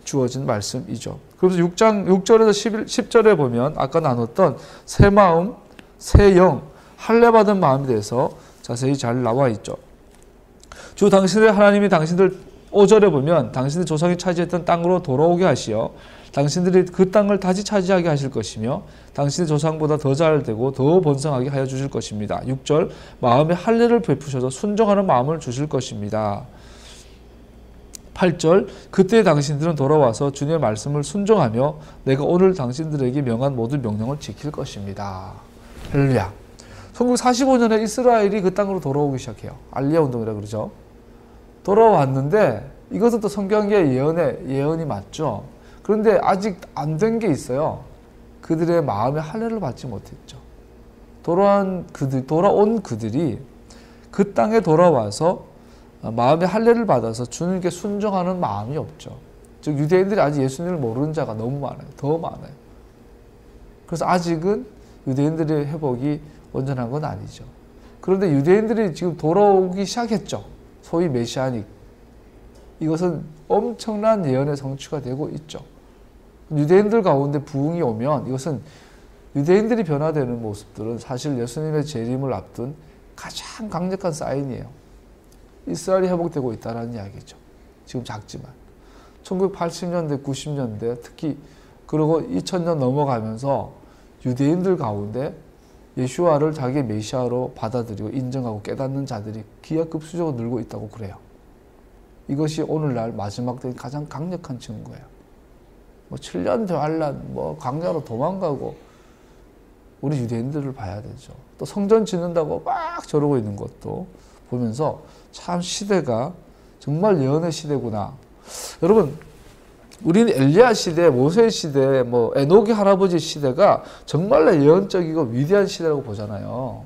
주어진 말씀이죠. 그래서 6절에서 10절에 보면 아까 나눴던 새 마음, 새 영, 할례받은 마음에 대해서 자세히 잘 나와 있죠. 주 당신의 하나님이 당신들 5절에 보면 당신의 조상이 차지했던 땅으로 돌아오게 하시어 당신들이 그 땅을 다시 차지하게 하실 것이며 당신의 조상보다 더 잘되고 더 번성하게 하여 주실 것입니다. 6절 마음의 할례를 베푸셔서 순종하는 마음을 주실 것입니다. 8절 그때 당신들은 돌아와서 주님의 말씀을 순종하며 내가 오늘 당신들에게 명한 모든 명령을 지킬 것입니다. 할렐루야. 성국 45년에 이스라엘이 그 땅으로 돌아오기 시작해요. 알리야 운동이라 그러죠. 돌아왔는데 이것은 또 성경의 예언이 맞죠. 그런데 아직 안 된 게 있어요. 그들의 마음의 할례를 받지 못했죠. 돌아온 그들이 그 땅에 돌아와서 마음의 할례를 받아서 주님께 순종하는 마음이 없죠. 즉 유대인들이 아직 예수님을 모르는 자가 너무 많아요. 더 많아요. 그래서 아직은 유대인들의 회복이 온전한 건 아니죠. 그런데 유대인들이 지금 돌아오기 시작했죠. 소위 메시아닉. 이것은 엄청난 예언의 성취가 되고 있죠. 유대인들 가운데 부흥이 오면 이것은 유대인들이 변화되는 모습들은 사실 예수님의 재림을 앞둔 가장 강력한 사인이에요. 이스라엘이 회복되고 있다는 이야기죠. 지금 작지만 1980년대, 90년대 특히 그리고 2000년 넘어가면서 유대인들 가운데 예수와를 자기의 메시아로 받아들이고 인정하고 깨닫는 자들이 기하급수적으로 늘고 있다고 그래요. 이것이 오늘날 마지막 때의 가장 강력한 증거예요. 뭐 7년 대환란, 뭐 광야로 도망가고 우리 유대인들을 봐야 되죠. 또 성전 짓는다고 막 저러고 있는 것도 보면서 참 시대가 정말 예언의 시대구나. 여러분, 우리는 엘리야 시대, 모세 시대, 뭐 에녹이 할아버지 시대가 정말로 예언적이고 위대한 시대라고 보잖아요.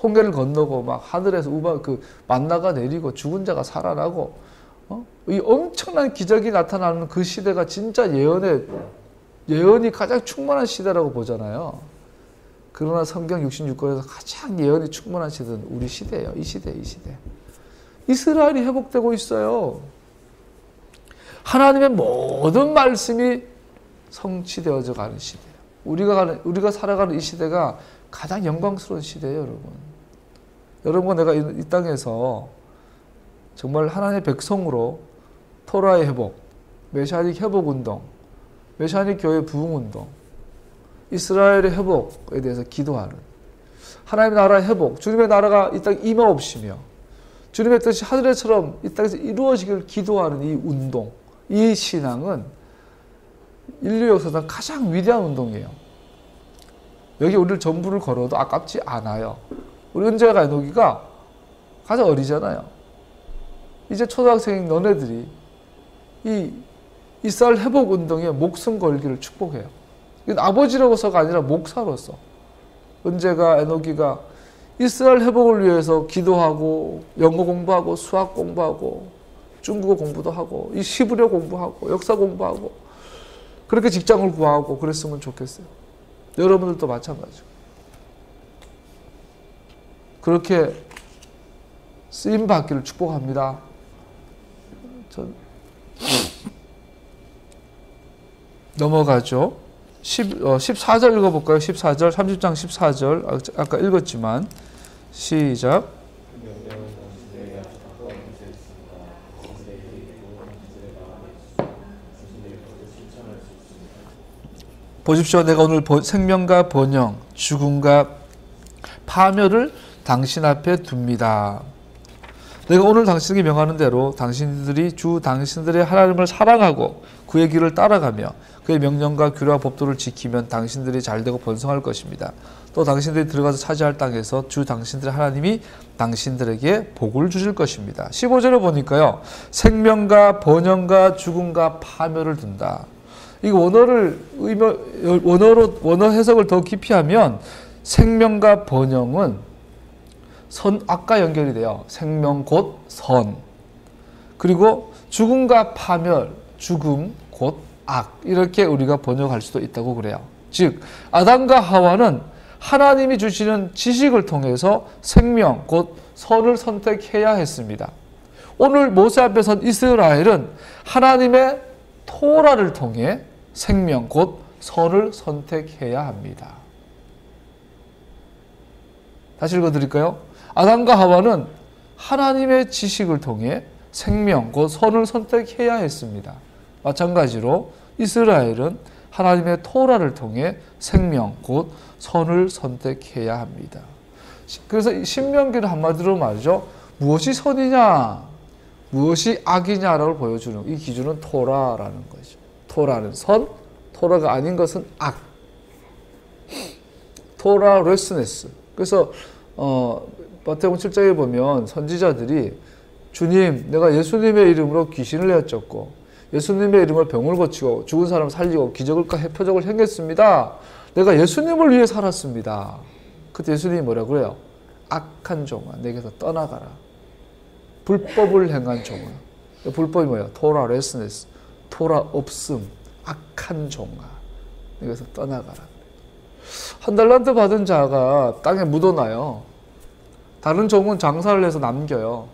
홍해를 건너고 막 하늘에서 만나가 내리고 죽은 자가 살아나고 이 엄청난 기적이 나타나는 그 시대가 진짜 예언이 가장 충만한 시대라고 보잖아요. 그러나 성경 66권에서 가장 예언이 충만한 시대는 우리 시대예요. 이 시대. 이스라엘이 회복되고 있어요. 하나님의 모든 말씀이 성취되어져 가는 시대예요. 우리가 살아가는 이 시대가 가장 영광스러운 시대예요, 여러분. 여러분과 내가 이 땅에서 정말 하나님의 백성으로 토라의 회복, 메시아닉 회복 운동, 메시아닉 교회 부흥 운동, 이스라엘의 회복에 대해서 기도하는 하나님의 나라의 회복, 주님의 나라가 이 땅에 임하옵시며 주님의 뜻이 하늘에처럼 이 땅에서 이루어지기를 기도하는 이 운동, 이 신앙은 인류 역사상 가장 위대한 운동이에요. 여기 우리를 전부를 걸어도 아깝지 않아요. 우리 은재가 에녹이가 가장 어리잖아요. 이제 초등학생인 너네들이 이 이스라엘 회복 운동에 목숨 걸기를 축복해요. 이건 아버지로서가 아니라 목사로서 은재가 에녹이가 이스라엘 회복을 위해서 기도하고 영어 공부하고 수학 공부하고 중국어 공부도 하고 이 히브리어 공부하고 역사 공부하고 그렇게 직장을 구하고 그랬으면 좋겠어요. 여러분들도 마찬가지고 그렇게 쓰임 받기를 축복합니다. 넘어가죠. 14절 읽어볼까요? 14절, 30장 14절 아까 읽었지만 시작. 보십시오. 내가 오늘 생명과 번영, 죽음과 파멸을 당신 앞에 둡니다. 내가 오늘 당신에게 명하는 대로 당신들이 주 당신들의 하나님을 사랑하고 그의 길을 따라가며 그의 명령과 규례와 법도를 지키면 당신들이 잘되고 번성할 것입니다. 또 당신들이 들어가서 차지할 땅에서 주 당신들의 하나님이 당신들에게 복을 주실 것입니다. 15절에 보니까요. 생명과 번영과 죽음과 파멸을 둔다. 이 원어 해석을 더 깊이 하면 생명과 번영은 악과 연결이 돼요. 생명 곧 선. 그리고 죽음과 파멸, 죽음 곧 악. 이렇게 우리가 번역할 수도 있다고 그래요. 즉 아담과 하와는 하나님이 주시는 지식을 통해서 생명 곧 선을 선택해야 했습니다. 오늘 모세 앞에 선 이스라엘은 하나님의 토라를 통해 생명 곧 선을 선택해야 합니다. 다시 읽어드릴까요? 아담과 하와는 하나님의 지식을 통해 생명 곧 선을 선택해야 했습니다. 마찬가지로 이스라엘은 하나님의 토라를 통해 생명 곧 선을 선택해야 합니다. 그래서 신명기는 한마디로 말이죠. 무엇이 선이냐 무엇이 악이냐라고 보여주는 이 기준은 토라라는 거죠. 토라는 선, 토라가 아닌 것은 악. 토라레스네스. 그래서 마태복음 7장에 보면 선지자들이 주님, 내가 예수님의 이름으로 귀신을 내어쫓고 예수님의 이름으로 병을 고치고 죽은 사람 살리고 기적을 표적을 행했습니다. 내가 예수님을 위해 살았습니다. 그때 예수님이 뭐라고 그래요? 악한 종아, 내게서 떠나가라. 불법을 행한 종아. 불법이 뭐예요? 토라레스네스. 토라 없음. 악한 종아. 내게서 떠나가라. 한 달란트 받은 자가 땅에 묻어놔요. 다른 종은 장사를 해서 남겨요.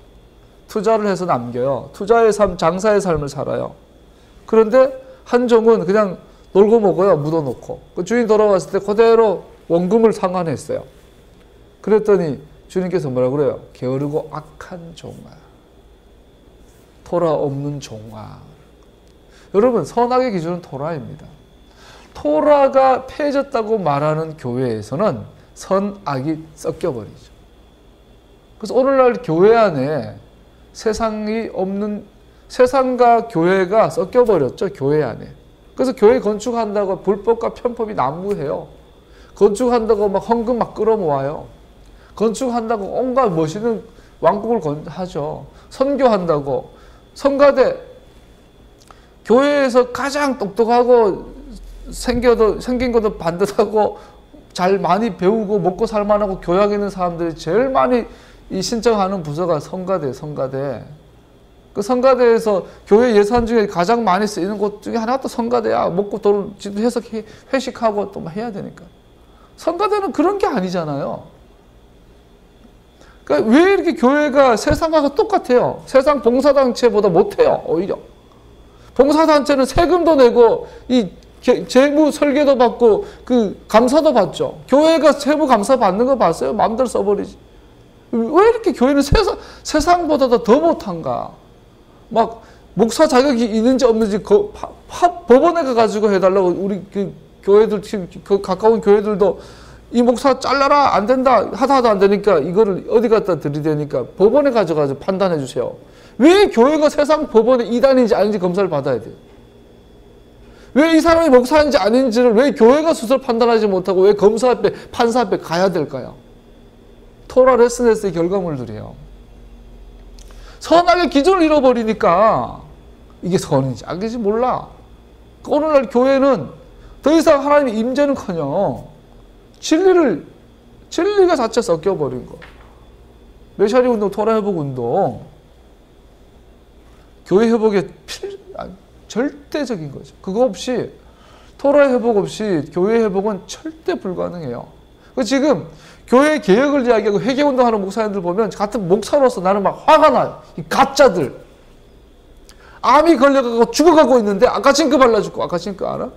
투자를 해서 남겨요. 투자의 삶, 장사의 삶을 살아요. 그런데 한 종은 그냥 놀고 먹어요. 묻어놓고. 그 주인 돌아왔을 때 그대로 원금을 상환했어요. 그랬더니 주님께서 뭐라 그래요? 게으르고 악한 종아. 토라 없는 종아. 여러분, 선악의 기준은 토라입니다. 토라가 폐해졌다고 말하는 교회에서는 선악이 섞여버리죠. 그래서 오늘날 교회 안에 세상이 없는, 세상과 교회가 섞여버렸죠. 교회 안에. 그래서 교회 건축한다고 불법과 편법이 난무해요. 건축한다고 막 헌금 막 끌어모아요. 건축한다고 온갖 멋있는 왕국을 하죠. 선교한다고. 성가대, 교회에서 가장 똑똑하고 생긴 것도 반듯하고 잘 많이 배우고 먹고 살만하고 교양 있는 사람들이 제일 많이 신청하는 부서가 성가대. 그 성가대에서 교회 예산 중에 가장 많이 쓰이는 곳 중에 하나가 또 성가대야. 먹고 돈 해서 회식하고 또 해야 되니까. 성가대는 그런 게 아니잖아요. 그러니까 왜 이렇게 교회가 세상하고 똑같아요? 세상 봉사단체보다 못해요, 오히려. 봉사단체는 세금도 내고, 재무 설계도 받고, 감사도 받죠. 교회가 세무 감사 받는 거 봤어요? 마음대로 써버리지. 왜 이렇게 교회는 세상보다 더 못한가? 막, 목사 자격이 있는지 없는지, 법원에 가가지고 해달라고, 우리 교회들, 가까운 교회들도 이 목사 잘라라 안 된다 하다 안 되니까 이거를 어디 갖다 들이대니까 법원에 가져가서 판단해 주세요. 왜 교회가 세상 법원에 이단인지 아닌지 검사를 받아야 돼요? 왜 이 사람이 목사인지 아닌지를 왜 교회가 스스로 판단하지 못하고 왜 검사 앞에 판사 앞에 가야 될까요? 토라 레슨에서의 결과물들이에요. 선악의 기준을 잃어버리니까 이게 선인지 악인지 몰라. 오늘날 교회는 더 이상 하나님의 임재는커녕 진리가 자체 섞여버린 거. 메시아리 운동, 토라 회복 운동, 교회 회복의 절대적인 거죠. 그거 없이, 토라 회복 없이 교회 회복은 절대 불가능해요. 지금 교회 개혁을 이야기하고 회개 운동하는 목사님들 보면 같은 목사로서 나는 막 화가 나요. 이 가짜들. 암이 걸려가고 죽어가고 있는데 아카싱크 발라주고, 아카싱크 알아?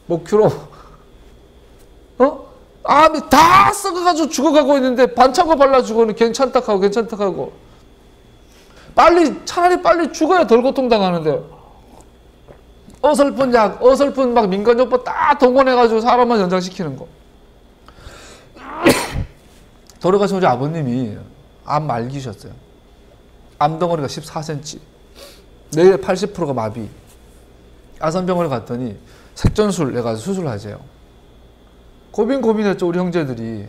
목큐로. 암이 다 썩어가지고 죽어가고 있는데 반창고 발라주고는 괜찮다 하고 차라리 빨리 죽어야 덜 고통당하는데 어설픈 약, 어설픈 막 민간요법 다 동원해가지고 사람만 연장시키는 거. 돌아가신 우리 아버님이 암 말기셨어요. 암덩어리가 14cm, 뇌의 80%가 마비. 아산병원에 갔더니 색전술 해가지고 수술하재요. 고민했죠, 우리 형제들이.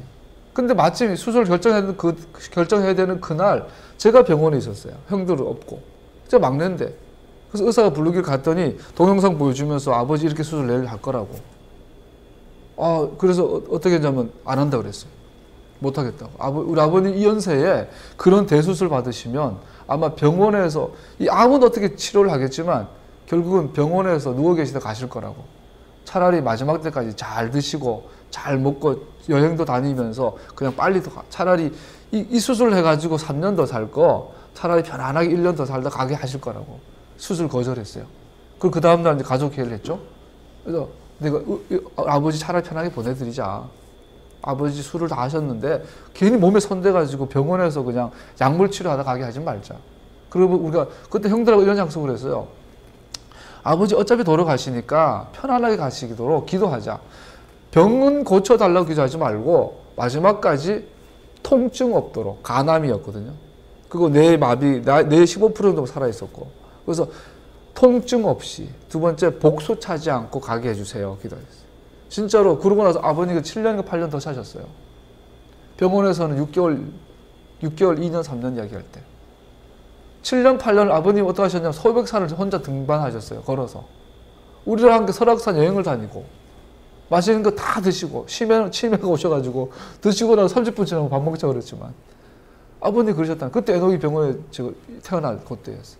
근데 마침 수술 결정해야 되는 그날 제가 병원에 있었어요. 형들은 없고. 제가 막내인데. 그래서 의사가 부르길 갔더니 동영상 보여주면서 아버지 이렇게 수술 내일 할 거라고. 그래서 어떻게 했냐면 안 한다 그랬어요. 못 하겠다고. 우리 아버님 이 연세에 그런 대수술 받으시면 아마 병원에서, 이 암은 어떻게 치료를 하겠지만 결국은 병원에서 누워 계시다 가실 거라고. 차라리 마지막 때까지 잘 드시고 잘 먹고 여행도 다니면서 그냥 빨리 차라리 이 수술을 해가지고 3년 더 살 거 차라리 편안하게 1년 더 살다 가게 하실 거라고. 수술 거절했어요. 그리고 그 다음날 이제 가족회의를 했죠. 그래서 내가 아버지 차라리 편하게 보내드리자. 아버지 술을 다 하셨는데 괜히 몸에 손대가지고 병원에서 그냥 약물 치료하다 가게 하지 말자. 그리고 우리가 그때 형들하고 이런 약속을 했어요. 아버지 어차피 돌아가시니까 편안하게 가시도록 기도하자. 병은 고쳐달라고 기도하지 말고 마지막까지 통증 없도록. 간암이었거든요. 그리고 뇌 마비, 뇌 15% 정도 살아있었고. 그래서 통증 없이, 두 번째 복수 차지 않고 가게 해주세요. 기도했어요. 진짜로 그러고 나서 아버님이 7년인가 8년 더 사셨어요. 병원에서는 6개월, 2년, 3년 이야기할 때. 7년, 8년 아버님 어떻게 하셨냐면 소백산을 혼자 등반하셨어요. 걸어서. 우리랑 함께 설악산 여행을 다니고 맛있는 거 다 드시고 치매가 오셔가지고 드시고 나서 30분 지나고 밥 먹자고 그랬지만 아버님 그러셨다. 그때 애녹이 병원에 제가 태어날 그때였어요.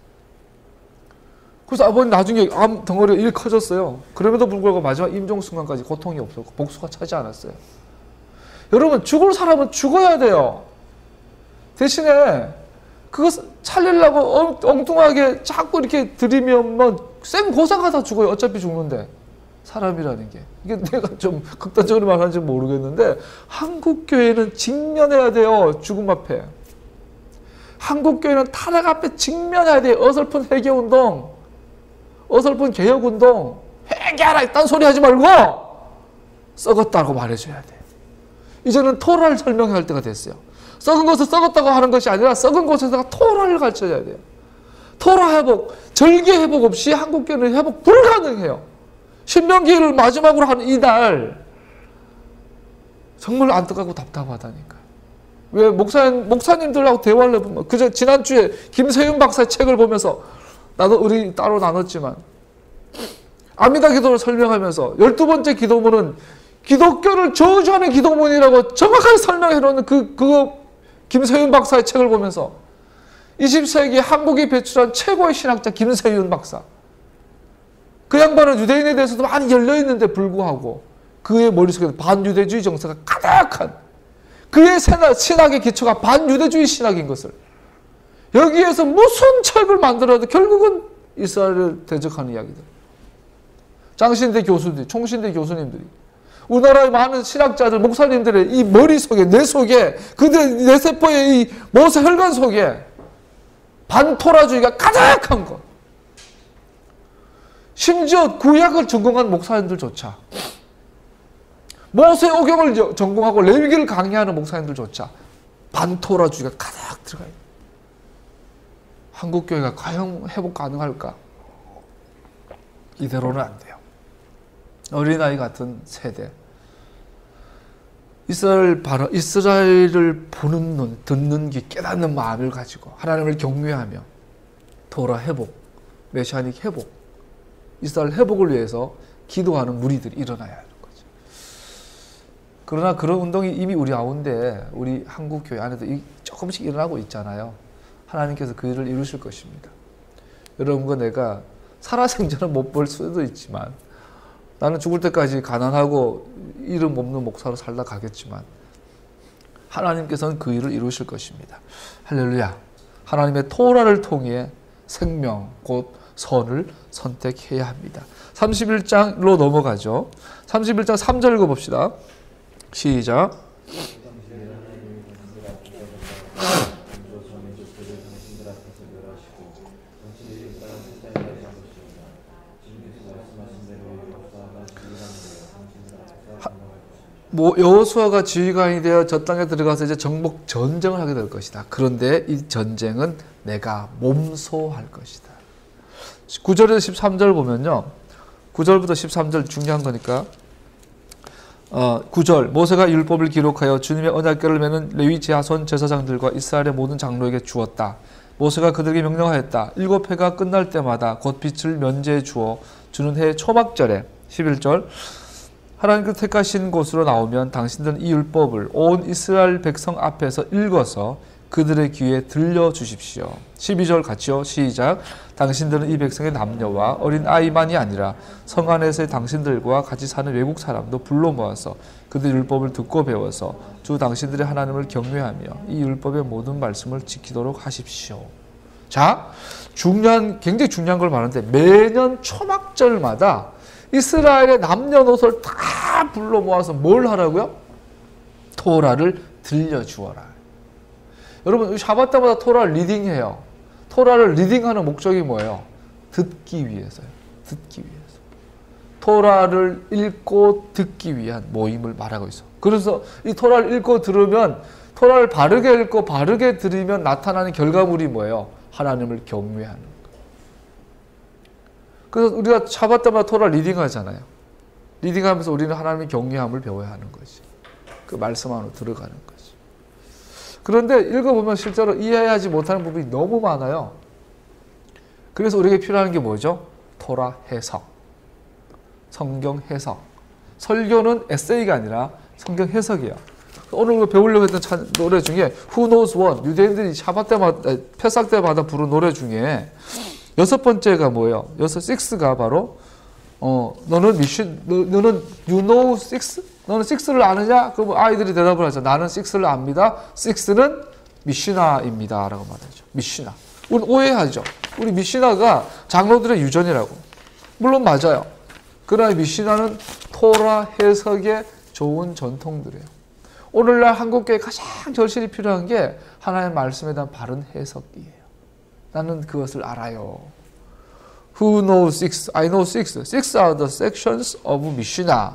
그래서 아버님 나중에 암 덩어리가 일 커졌어요. 그럼에도 불구하고 마지막 임종 순간까지 고통이 없었고 복수가 차지 않았어요. 여러분 죽을 사람은 죽어야 돼요. 대신에 그거 살리려고 엉뚱하게 자꾸 이렇게 들이면 생고생하다 죽어요. 어차피 죽는데. 사람이라는 게. 이게 내가 좀 극단적으로 말하는지 모르겠는데 한국교회는 직면해야 돼요. 죽음 앞에. 한국교회는 타락 앞에 직면해야 돼요. 어설픈 회개운동, 어설픈 개혁운동, 회개하라 이딴 소리 하지 말고 썩었다고 말해줘야 돼요. 이제는 토라를 설명할 때가 됐어요. 썩은 것을 썩었다고 하는 것이 아니라 썩은 곳에다가 토라를 가르쳐줘야 돼요. 토라 회복, 절개 회복 없이 한국교회는 회복 불가능해요. 신명기를 마지막으로 하는 이날 정말 안타깝고 답답하다니까. 왜 목사님들하고 대화를 해보면 그저 지난주에 김세윤 박사의 책을 보면서 나도 우리 따로 나눴지만 아미다 기도를 설명하면서 12번째 기도문은 기독교를 저주하는 기도문이라고 정확하게 설명해 놓는 그거 김세윤 박사의 책을 보면서 20세기 한국이 배출한 최고의 신학자 김세윤 박사, 그 양반은 유대인에 대해서도 많이 열려있는데 불구하고 그의 머릿속에는 반유대주의 정서가 가득한, 그의 신학의 기초가 반유대주의 신학인 것을, 여기에서 무슨 책을 만들어도 결국은 이스라엘을 대적하는 이야기들. 장신대 교수들이, 총신대 교수님들이, 우리나라의 많은 신학자들, 목사님들의 이 머릿속에, 내 속에, 그들의 뇌세포의 이 모세 혈관 속에 반토라주의가 가득한 것. 심지어 구약을 전공한 목사님들조차, 모세 오경을 전공하고 레위기를 강의하는 목사님들조차 반토라주의가 가득 들어가 있다. 한국교회가 과연 회복 가능할까? 이대로는 안 돼요. 어린아이 같은 세대, 이스라엘을 보는 눈, 듣는 귀, 깨닫는 마음을 가지고 하나님을 경외하며 도라 회복, 메시아닉 회복, 이스라엘 회복을 위해서 기도하는 무리들이 일어나야 하는 거죠. 그러나 그런 운동이 이미 우리 가운데, 우리 한국교회 안에도 조금씩 일어나고 있잖아요. 하나님께서 그 일을 이루실 것입니다. 여러분과 내가 살아생전은 못 볼 수도 있지만, 나는 죽을 때까지 가난하고 이름 없는 목사로 살다 가겠지만 하나님께서는 그 일을 이루실 것입니다. 할렐루야. 하나님의 토라를 통해 생명, 곧 선을 선택해야 합니다. 31장로 넘어가죠. 31장 3절 읽어봅시다. 시작. 여호수아가 지휘관이 되어 저 땅에 들어가서 이제 정복 전쟁을 하게 될 것이다. 그런데 이 전쟁은 내가 몸소할 것이다. 9절에서 13절 보면요. 9절부터 13절 중요한 거니까. 9절 모세가 율법을 기록하여 주님의 언약궤를 메는 레위 지하손 제사장들과 이스라엘의 모든 장로에게 주었다. 모세가 그들에게 명령하였다. 7해가 끝날 때마다 곧 빛을 면제해 주어 주는 해 초막절에 11절 하나님께서 택하신 곳으로 나오면 당신들은 이 율법을 온 이스라엘 백성 앞에서 읽어서 그들의 귀에 들려주십시오. 12절 같이요. 시작. 당신들은 이 백성의 남녀와 어린 아이만이 아니라 성 안에서의 당신들과 같이 사는 외국 사람도 불러 모아서 그들 율법을 듣고 배워서 주 당신들의 하나님을 경외하며 이 율법의 모든 말씀을 지키도록 하십시오. 자, 굉장히 중요한 걸 말하는데 매년 초막절마다 이스라엘의 남녀노소를 다 불러 모아서 뭘 하라고요? 토라를 들려주어라. 여러분, 샤bat 때마다 토라를 리딩해요. 토라를 리딩하는 목적이 뭐예요? 듣기 위해서요. 듣기 위해서. 토라를 읽고 듣기 위한 모임을 말하고 있어. 그래서 이 토라를 읽고 들으면, 토라를 바르게 읽고 바르게 들으면 나타나는 결과물이 뭐예요? 하나님을 경외하는 거예요. 그래서 우리가 샤bat 때마다 토라 리딩하잖아요. 리딩하면서 우리는 하나님의 경외함을 배워야 하는 거지. 그 말씀 안으로 들어가는 거지. 그런데 읽어보면 실제로 이해하지 못하는 부분이 너무 많아요. 그래서 우리에게 필요한 게 뭐죠? 토라 해석, 성경 해석. 설교는 에세이가 아니라 성경 해석이에요. 오늘 배우려고 했던 노래 중에 Who Knows One, 유대인들이 샤bat 때마다, 패삭 때마다 부른 노래 중에 여섯 번째가 뭐예요? 식스가 바로 너는 you know six? 너는 식스를 아느냐? 그럼 아이들이 대답을 하죠. 나는 식스를 압니다. 식스는 미시나입니다. 라고 말하죠. 미시나. 우리 오해하죠. 우리 미시나가 장로들의 유전이라고. 물론 맞아요. 그러나 미시나는 토라 해석의 좋은 전통들이에요. 오늘날 한국교회 가장 절실히 필요한 게 하나님의 말씀에 대한 바른 해석이에요. 나는 그것을 알아요. Who knows six? I know six. Six are the sections of Mishnah.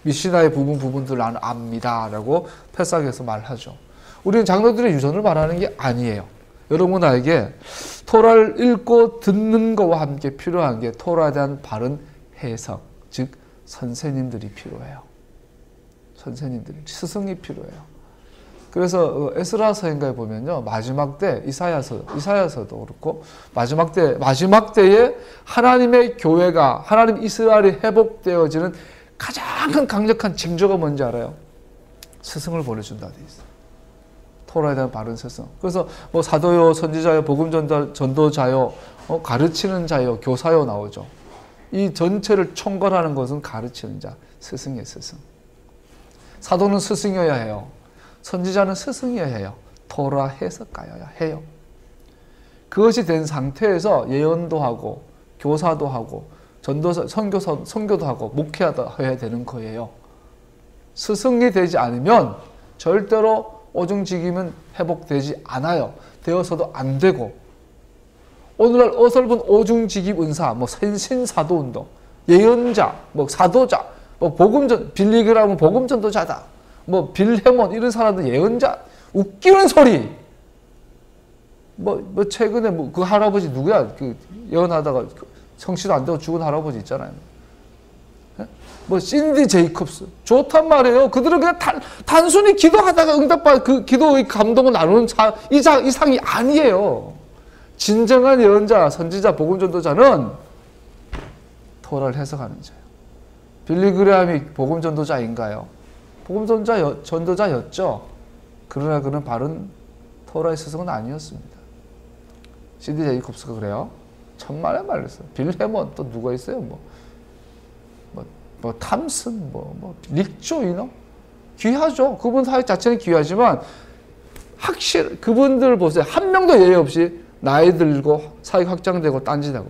미시나의 부분들을 나는 압니다. 라고 패석에서 말하죠. 우리는 장로들의 유전을 말하는 게 아니에요. 여러분 나에게 토라를 읽고 듣는 것과 함께 필요한 게 토라에 대한 바른 해석, 즉 선생님들이 필요해요. 선생님들이, 스승이 필요해요. 그래서 에스라서인가에 보면요, 마지막 때 이사야서도 그렇고 마지막 때에 하나님의 교회가, 하나님 이스라엘이 회복되어지는 가장 큰 강력한 징조가 뭔지 알아요? 스승을 보내준다 돼 있어요. 토라에 대한 바른 스승. 그래서 뭐 사도요, 선지자요, 복음 전도자요, 가르치는 자요, 교사요 나오죠. 이 전체를 총괄하는 것은 가르치는 자, 스승이에요, 스승. 사도는 스승이어야 해요. 선지자는 스승이어야 해요. 토라 해석가여야 해요. 그것이 된 상태에서 예언도 하고 교사도 하고 전도사, 선교도 하고 목회도 해야 되는 거예요. 스승이 되지 않으면 절대로 오중직임은 회복되지 않아요. 되어서도 안 되고, 오늘날 어설픈 오중직임 은사, 뭐 신사도운동, 예언자, 뭐 사도자, 뭐 빌리그라면 복음전도자다, 뭐 빌레몬 이런 사람들 예언자, 웃기는 소리. 뭐 최근에 그 할아버지 누구야? 그 예언하다가 성취도 안 되고 죽은 할아버지 있잖아요. 뭐 신디 제이콥스 좋단 말이에요. 그들은 그냥 단순히 기도하다가 응답받아 그 기도의 감동을 나누는 이상이 아니에요. 진정한 예언자, 선지자, 복음전도자는 토라를 해석하는 자예요. 빌리그레함이 복음전도자인가요? 복음전도자였죠. 그러나 그는 바른 토라의 스승은 아니었습니다. 신디 제이콥스가 그래요. 천만에 말렸어요. 빌레몬 또 누가 있어요? 뭐 탐슨, 릭 조이너 귀하죠. 그분 사역 자체는 귀하지만 그분들 보세요. 한 명도 예외 없이 나이 들고 사역 확장되고 딴짓하고.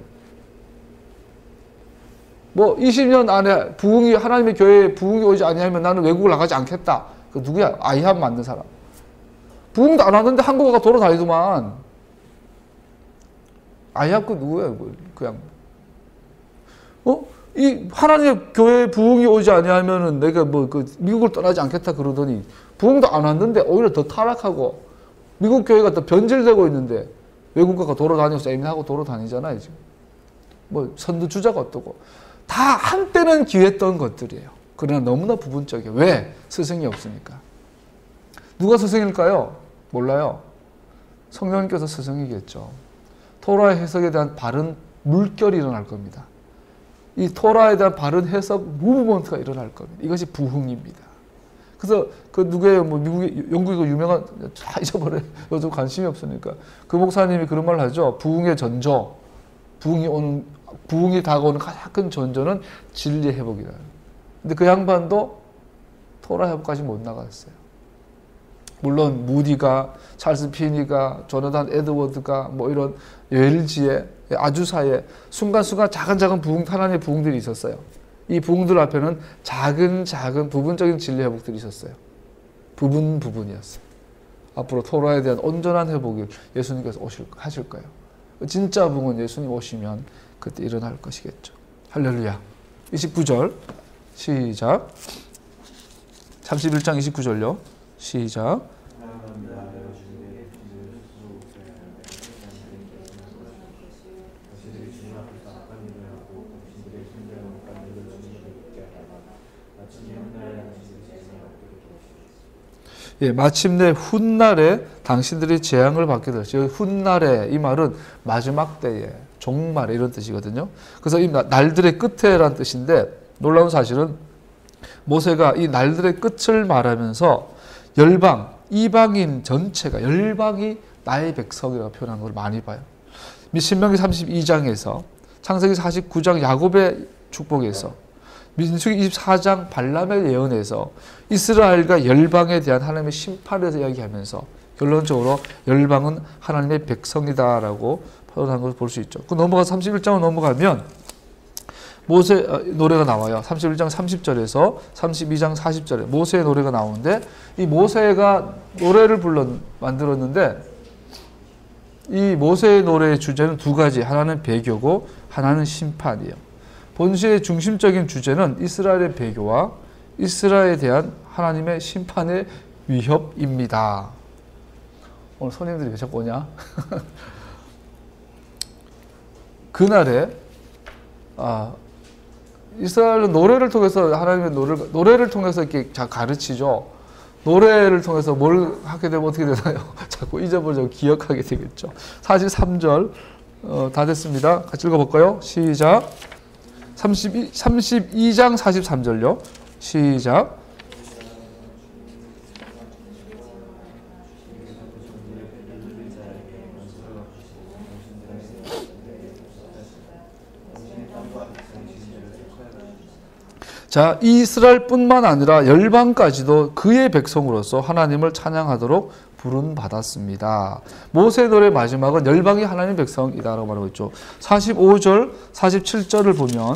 20년 안에 하나님의 교회에 부흥이 오지 아니하면 나는 외국을 나가지 않겠다. 그 누구야? 아이합 만든 사람. 부흥도 안 왔는데 한국에 가 돌아다니더만. 아이합 그 누구야? 그냥. 이 하나님의 교회에 부흥이 오지 아니하면은 내가 미국을 떠나지 않겠다 그러더니 부흥도 안 왔는데 오히려 더 타락하고 미국 교회가 더 변질되고 있는데 외국 가서 돌아다니고 세미나하고 돌아다니잖아요, 지금. 선두주자가 어떠고. 다 한때는 귀했던 것들이에요. 그러나 너무나 부분적이에요. 왜? 스승이 없으니까. 누가 스승일까요? 몰라요. 성령님께서 스승이겠죠. 토라의 해석에 대한 바른 물결이 일어날 겁니다. 이 토라에 대한 바른 해석 무브먼트가 일어날 겁니다. 이것이 부흥입니다. 그래서 그 누구예요? 영국의 유명한, 다 잊어버려요. 요즘 관심이 없으니까. 그 목사님이 그런 말을 하죠. 부흥의 전조, 부흥이 다가오는 가장 큰 전조는 진리의 회복이다. 근데 그 양반도 토라 회복까지 못 나갔어요. 물론 무디가, 찰스 피니가, 조나단 에드워드가, 이런 웰지의 아주사의 순간순간 작은 하나님의 부흥들이 있었어요. 이 부흥들 앞에는 작은 부분적인 진리 회복들이 있었어요. 부분이었어요. 앞으로 토라에 대한 온전한 회복을 예수님께서 하실 거예요. 진짜 부흥은 예수님 오시면 그때 일어날 것이겠죠. 할렐루야. 29절 시작. 31장 29절요. 시작. 예, 마침내 훗날에 당신들이 재앙을 받게 되었어요. 훗날에 이 말은 마지막 때에, 종말에 이런 뜻이거든요. 그래서 이 날들의 끝에란 뜻인데 놀라운 사실은 모세가 이 날들의 끝을 말하면서 이방인 전체가 열방이 나의 백성이라고 표현한 걸 많이 봐요. 및 신명기 32장에서 창세기 49장 야곱의 축복에서 민수기 24장 발람의 예언에서 이스라엘과 열방에 대한 하나님의 심판에 대해서 이야기하면서 결론적으로 열방은 하나님의 백성이다라고 표현한 것을 볼 수 있죠. 그 넘어가서 31장으로 넘어가면 모세 노래가 나와요. 31장 30절에서 32장 40절에 모세의 노래가 나오는데 이 모세가 노래를 만들었는데 이 모세의 노래의 주제는 두 가지. 하나는 배교고 하나는 심판이에요. 본시의 중심적인 주제는 이스라엘의 배교와 이스라엘에 대한 하나님의 심판의 위협입니다. 오늘 손님들이 왜 자꾸 오냐? 그날에 이스라엘은 노래를 통해서 하나님의 노래를 통해서 이렇게 가르치죠. 노래를 통해서 뭘 하게 되면 어떻게 되나요? 자꾸 잊어버리고 기억하게 되겠죠. 43절 다 됐습니다. 같이 읽어볼까요? 시작. 32장 43절요. 시작. 자, 이스라엘뿐만 아니라 열방까지도 그의 백성으로서 하나님을 찬양하도록 부름받았습니다. 모세의 노래 마지막은 열방이 하나님의 백성이다라고 말하고 있죠. 45절, 47절을 보면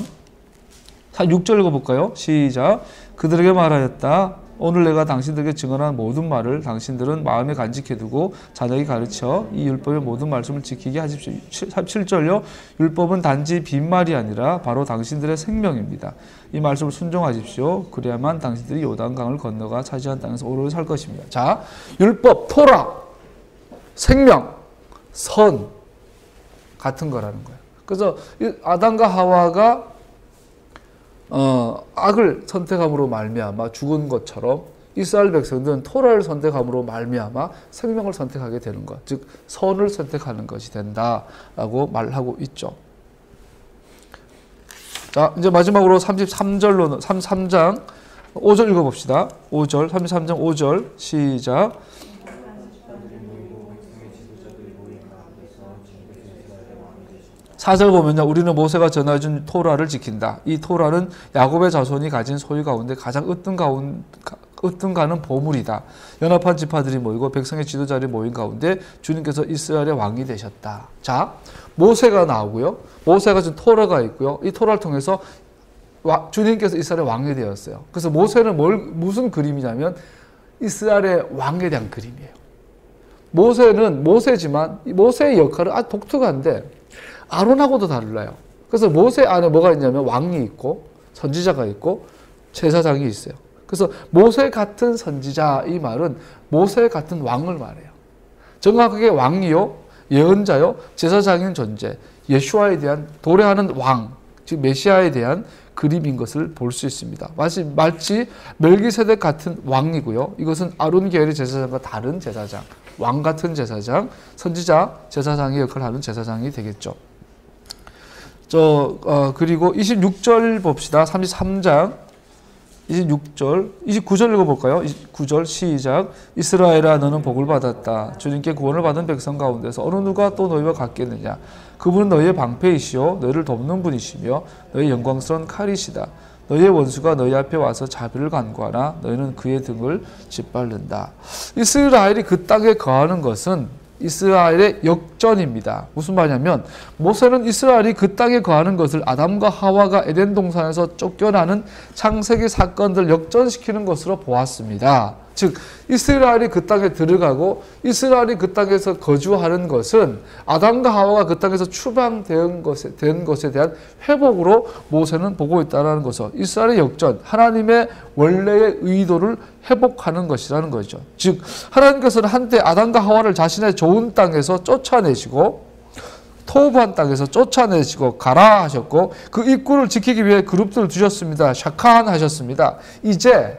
6절 읽어볼까요? 시작. 그들에게 말하였다. 오늘 내가 당신들에게 증언한 모든 말을 당신들은 마음에 간직해두고 자녀에게 가르쳐 이 율법의 모든 말씀을 지키게 하십시오. 7절요. 율법은 단지 빈말이 아니라 바로 당신들의 생명입니다. 이 말씀을 순종하십시오. 그래야만 당신들이 요단강을 건너가 차지한 땅에서 오래 살 것입니다. 자, 율법, 토라, 생명, 선 같은 거라는 거예요. 그래서 아담과 하와가 악을 선택함으로 말미암아 죽은 것처럼 이스라엘 백성들은 토라를 선택함으로 말미암아 생명을 선택하게 되는 것, 즉 선을 선택하는 것이 된다라고 말하고 있죠. 자, 이제 마지막으로 33장 5절 읽어봅시다. 5절, 33장 5절 시작. 사절 보면요, 우리는 모세가 전해준 토라를 지킨다. 이 토라는 야곱의 자손이 가진 소유 가운데 가장 으뜸가는 보물이다. 연합한 지파들이 모이고 백성의 지도자들이 모인 가운데 주님께서 이스라엘의 왕이 되셨다. 자, 모세가 나오고요. 모세가 준 토라가 있고요. 이 토라를 통해서 주님께서 이스라엘의 왕이 되었어요. 그래서 모세는 무슨 그림이냐면 이스라엘의 왕에 대한 그림이에요. 모세는 모세지만 모세의 역할은 아주 독특한데 아론하고도 달라요. 그래서 모세 안에 뭐가 있냐면 왕이 있고 선지자가 있고 제사장이 있어요. 그래서 모세 같은 선지자, 이 말은 모세 같은 왕을 말해요. 정확하게 왕이요, 예언자요, 제사장인 존재, 예수아에 대한 도래하는 왕, 즉 메시아에 대한 그림인 것을 볼 수 있습니다. 마치 멜기세덱 같은 왕이고요. 이것은 아론 계열의 제사장과 다른 제사장, 왕 같은 제사장, 선지자, 제사장의 역할을 하는 제사장이 되겠죠. 그리고 26절 봅시다. 33장 29절 읽어볼까요? 29절 시작. 이스라엘아, 너는 복을 받았다. 주님께 구원을 받은 백성 가운데서 어느 누가 또 너희와 같겠느냐. 그분은 너희의 방패이시오 너희를 돕는 분이시며 너희의 영광스러운 칼이시다. 너희의 원수가 너희 앞에 와서 자비를 간구하나 너희는 그의 등을 짓밟는다. 이스라엘이 그 땅에 거하는 것은 이스라엘의 역전입니다. 무슨 말이냐면 모세는 이스라엘이 그 땅에 거하는 것을 아담과 하와가 에덴 동산에서 쫓겨나는 창세기 사건들 역전시키는 것으로 보았습니다. 즉 이스라엘이 그 땅에 들어가고 이스라엘이 그 땅에서 거주하는 것은 아담과 하와가 그 땅에서 추방된 것에 대한 회복으로 모세는 보고 있다는 것을, 이스라엘의 역전, 하나님의 원래의 의도를 회복하는 것이라는 거죠. 즉 하나님께서는 한때 아담과 하와를 자신의 좋은 땅에서 쫓아내시고 토부한 땅에서 쫓아내시고 가라 하셨고 그 입구를 지키기 위해 그룹들을 두셨습니다. 샤칸 하셨습니다. 이제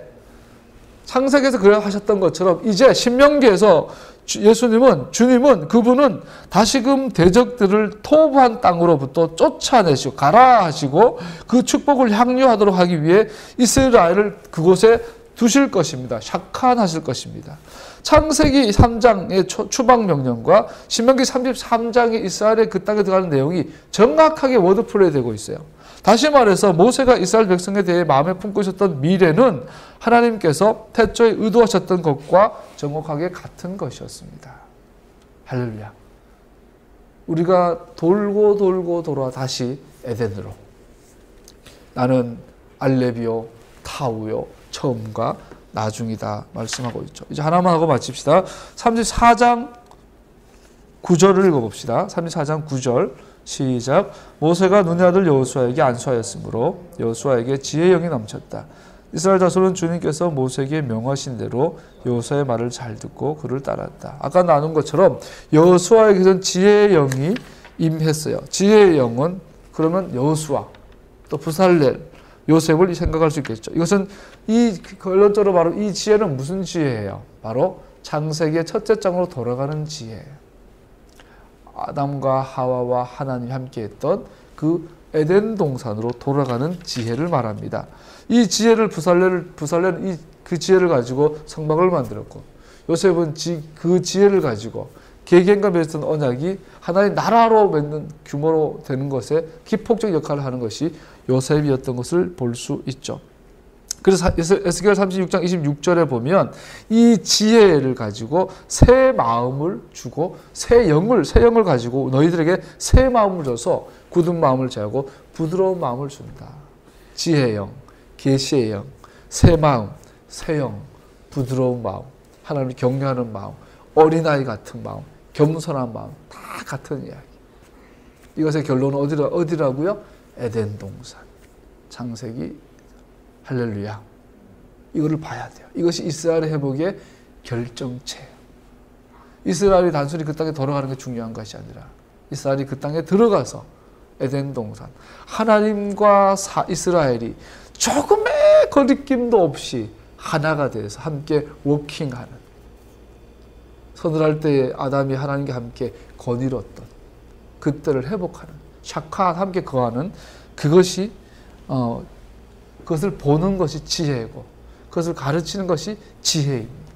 창세기에서 그래 하셨던 것처럼 이제 신명기에서 주님은 그분은 다시금 대적들을 토부한 땅으로부터 쫓아내시고 가라 하시고 그 축복을 향유하도록 하기 위해 이스라엘을 그곳에 두실 것입니다. 샥한하실 것입니다. 창세기 3장의 추방 명령과 신명기 33장의 이스라엘의 그 땅에 들어가는 내용이 정확하게 워드플레이 되고 있어요. 다시 말해서 모세가 이스라엘 백성에 대해 마음에 품고 있었던 미래는 하나님께서 태초에 의도하셨던 것과 정확하게 같은 것이었습니다. 할렐루야. 우리가 돌고 돌고 돌아 다시 에덴으로. 나는 알레비오, 타우요, 처음과 나중이다 말씀하고 있죠. 이제 하나만 하고 마칩시다. 34장 9절을 읽어봅시다. 34장 9절 시작. 모세가 눈의 아들 여호수아에게 안수하였으므로 여호수아에게 지혜의 영이 넘쳤다. 이스라엘 자손은 주님께서 모세에게 명하신 대로 여호수아의 말을 잘 듣고 그를 따랐다. 아까 나눈 것처럼 여호수아에게는 지혜의 영이 임했어요. 지혜의 영은 그러면 여호수아 또 부살렐 요셉을 생각할 수 있겠죠. 이것은 결론적으로 바로 이 지혜는 무슨 지혜예요? 바로 창세기의 첫째 장으로 돌아가는 지혜예요. 아담과 하와와 하나님이 함께했던 그 에덴 동산으로 돌아가는 지혜를 말합니다. 이 지혜를 부살렐은 그 지혜를 가지고 성막을 만들었고 요셉은 그 지혜를 가지고 개개인과 맺었던 언약이 하나의 나라로 맺는 규모로 되는 것에 기폭적 역할을 하는 것이 요셉이었던 것을 볼 수 있죠. 그래서 에스겔 36장 26절에 보면 이 지혜를 가지고 새 마음을 주고 새 영을 가지고 너희들에게 새 마음을 줘서 굳은 마음을 제하고 부드러운 마음을 준다. 지혜의 영, 계시의 영, 새 마음, 새 영, 부드러운 마음, 하나님을 경외하는 마음, 어린아이 같은 마음, 겸손한 마음, 다 같은 이야기. 이것의 결론은 어디라고요? 에덴 동산, 창세기. 할렐루야. 이거를 봐야 돼요. 이것이 이스라엘의 회복의 결정체예요. 이스라엘이 단순히 그 땅에 돌아가는 게 중요한 것이 아니라 이스라엘이 그 땅에 들어가서 에덴 동산, 하나님과 이스라엘이 조금의 거리낌도 없이 하나가 돼서 함께 워킹하는, 서늘할 때에 아담이 하나님과 함께 거닐었던 그때를 회복하는, 샤카 함께 거하는 그것이 그것을 보는 것이 지혜이고 그것을 가르치는 것이 지혜입니다.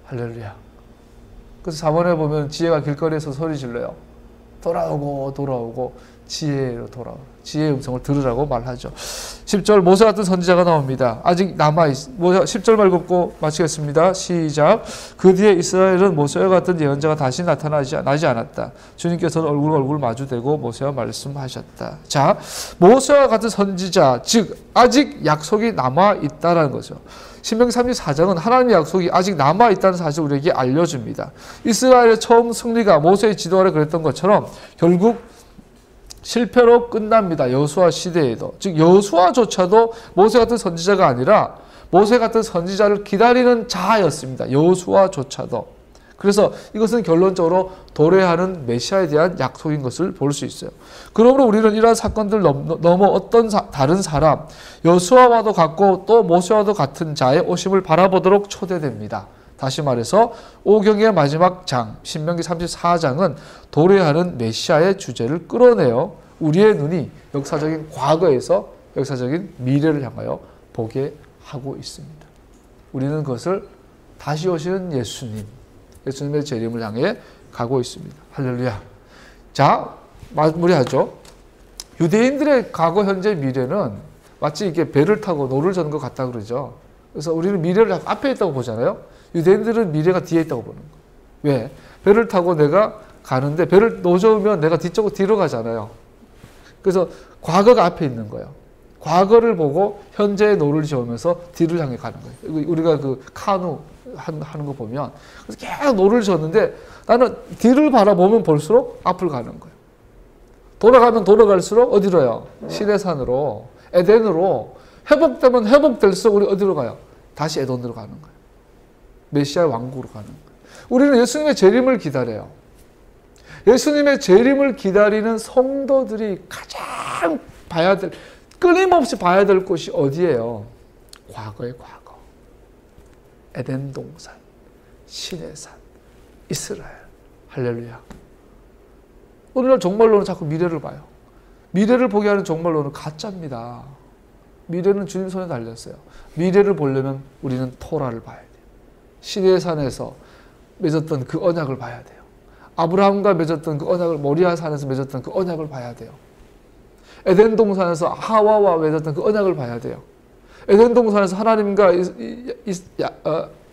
할렐루야. 그래서 4번에 보면 지혜가 길거리에서 소리 질러요. 돌아오고 지혜로 돌아오라. 지혜의 음성을 들으라고 말하죠. 10절 모세 같은 선지자가 나옵니다. 아직 남아있. 10절만 읽고 마치겠습니다. 시작. 그 뒤에 이스라엘은 모세와 같은 예언자가 다시 나지 않았다. 주님께서는 얼굴 마주대고 모세와 말씀하셨다. 자, 모세와 같은 선지자, 즉 아직 약속이 남아있다라는 거죠. 신명기 34장은 하나님의 약속이 아직 남아있다는 사실을 우리에게 알려줍니다. 이스라엘의 처음 승리가 모세의 지도 아래 그랬던 것처럼 결국 실패로 끝납니다. 여호수아 시대에도. 즉 여호수아조차도 모세 같은 선지자가 아니라 모세 같은 선지자를 기다리는 자였습니다. 여호수아조차도. 그래서 이것은 결론적으로 도래하는 메시아에 대한 약속인 것을 볼 수 있어요. 그러므로 우리는 이러한 사건들 넘어 어떤 다른 사람, 여호수아와도 같고 또 모세와도 같은 자의 오심을 바라보도록 초대됩니다. 다시 말해서 오경의 마지막 장, 신명기 34장은 도래하는 메시아의 주제를 끌어내어 우리의 눈이 역사적인 과거에서 역사적인 미래를 향하여 보게 하고 있습니다. 우리는 그것을 다시 오시는 예수님의 재림을 향해 가고 있습니다. 할렐루야. 자, 마무리하죠. 유대인들의 과거, 현재, 미래는 마치 이렇게 배를 타고 노를 저는 것 같다 그러죠. 그래서 우리는 미래를 앞에 있다고 보잖아요. 유대인들은 미래가 뒤에 있다고 보는 거예요. 왜? 배를 타고 내가 가는데 배를 놓으면 내가 뒤로 가잖아요. 그래서 과거가 앞에 있는 거예요. 과거를 보고 현재의 노를 저으면서 뒤를 향해 가는 거예요. 우리가 그 카누 하는 거 보면 그래서 계속 노를 졌는데 나는 뒤를 바라보면 볼수록 앞을 가는 거예요. 돌아가면 돌아갈수록 어디로요? 시내산으로, 에덴으로. 회복되면 회복될수록 우리 어디로 가요? 다시 에덴으로 가는 거예요. 메시아의 왕국으로 가는 거예요. 우리는 예수님의 재림을 기다려요. 예수님의 재림을 기다리는 성도들이 가장 끊임없이 봐야 될 곳이 어디예요? 과거의 과거. 에덴 동산, 시내산, 이스라엘. 할렐루야. 오늘날 종말론은 자꾸 미래를 봐요. 미래를 보게 하는 종말론은 가짜입니다. 미래는 주님 손에 달렸어요. 미래를 보려면 우리는 토라를 봐야 돼요. 시내의 산에서 맺었던 그 언약을 봐야 돼요. 아브라함과 맺었던 그 언약을, 모리아 산에서 맺었던 그 언약을 봐야 돼요. 에덴 동산에서 하와와 맺었던 그 언약을 봐야 돼요. 에덴 동산에서 하나님과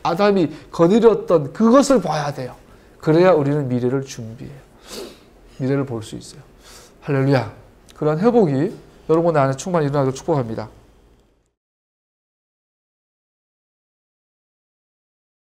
아담이 거느렸던 그것을 봐야 돼요. 그래야 우리는 미래를 준비해요. 미래를 볼 수 있어요. 할렐루야. 그러한 회복이 여러분의 안에 충만히 일어나기를 축복합니다.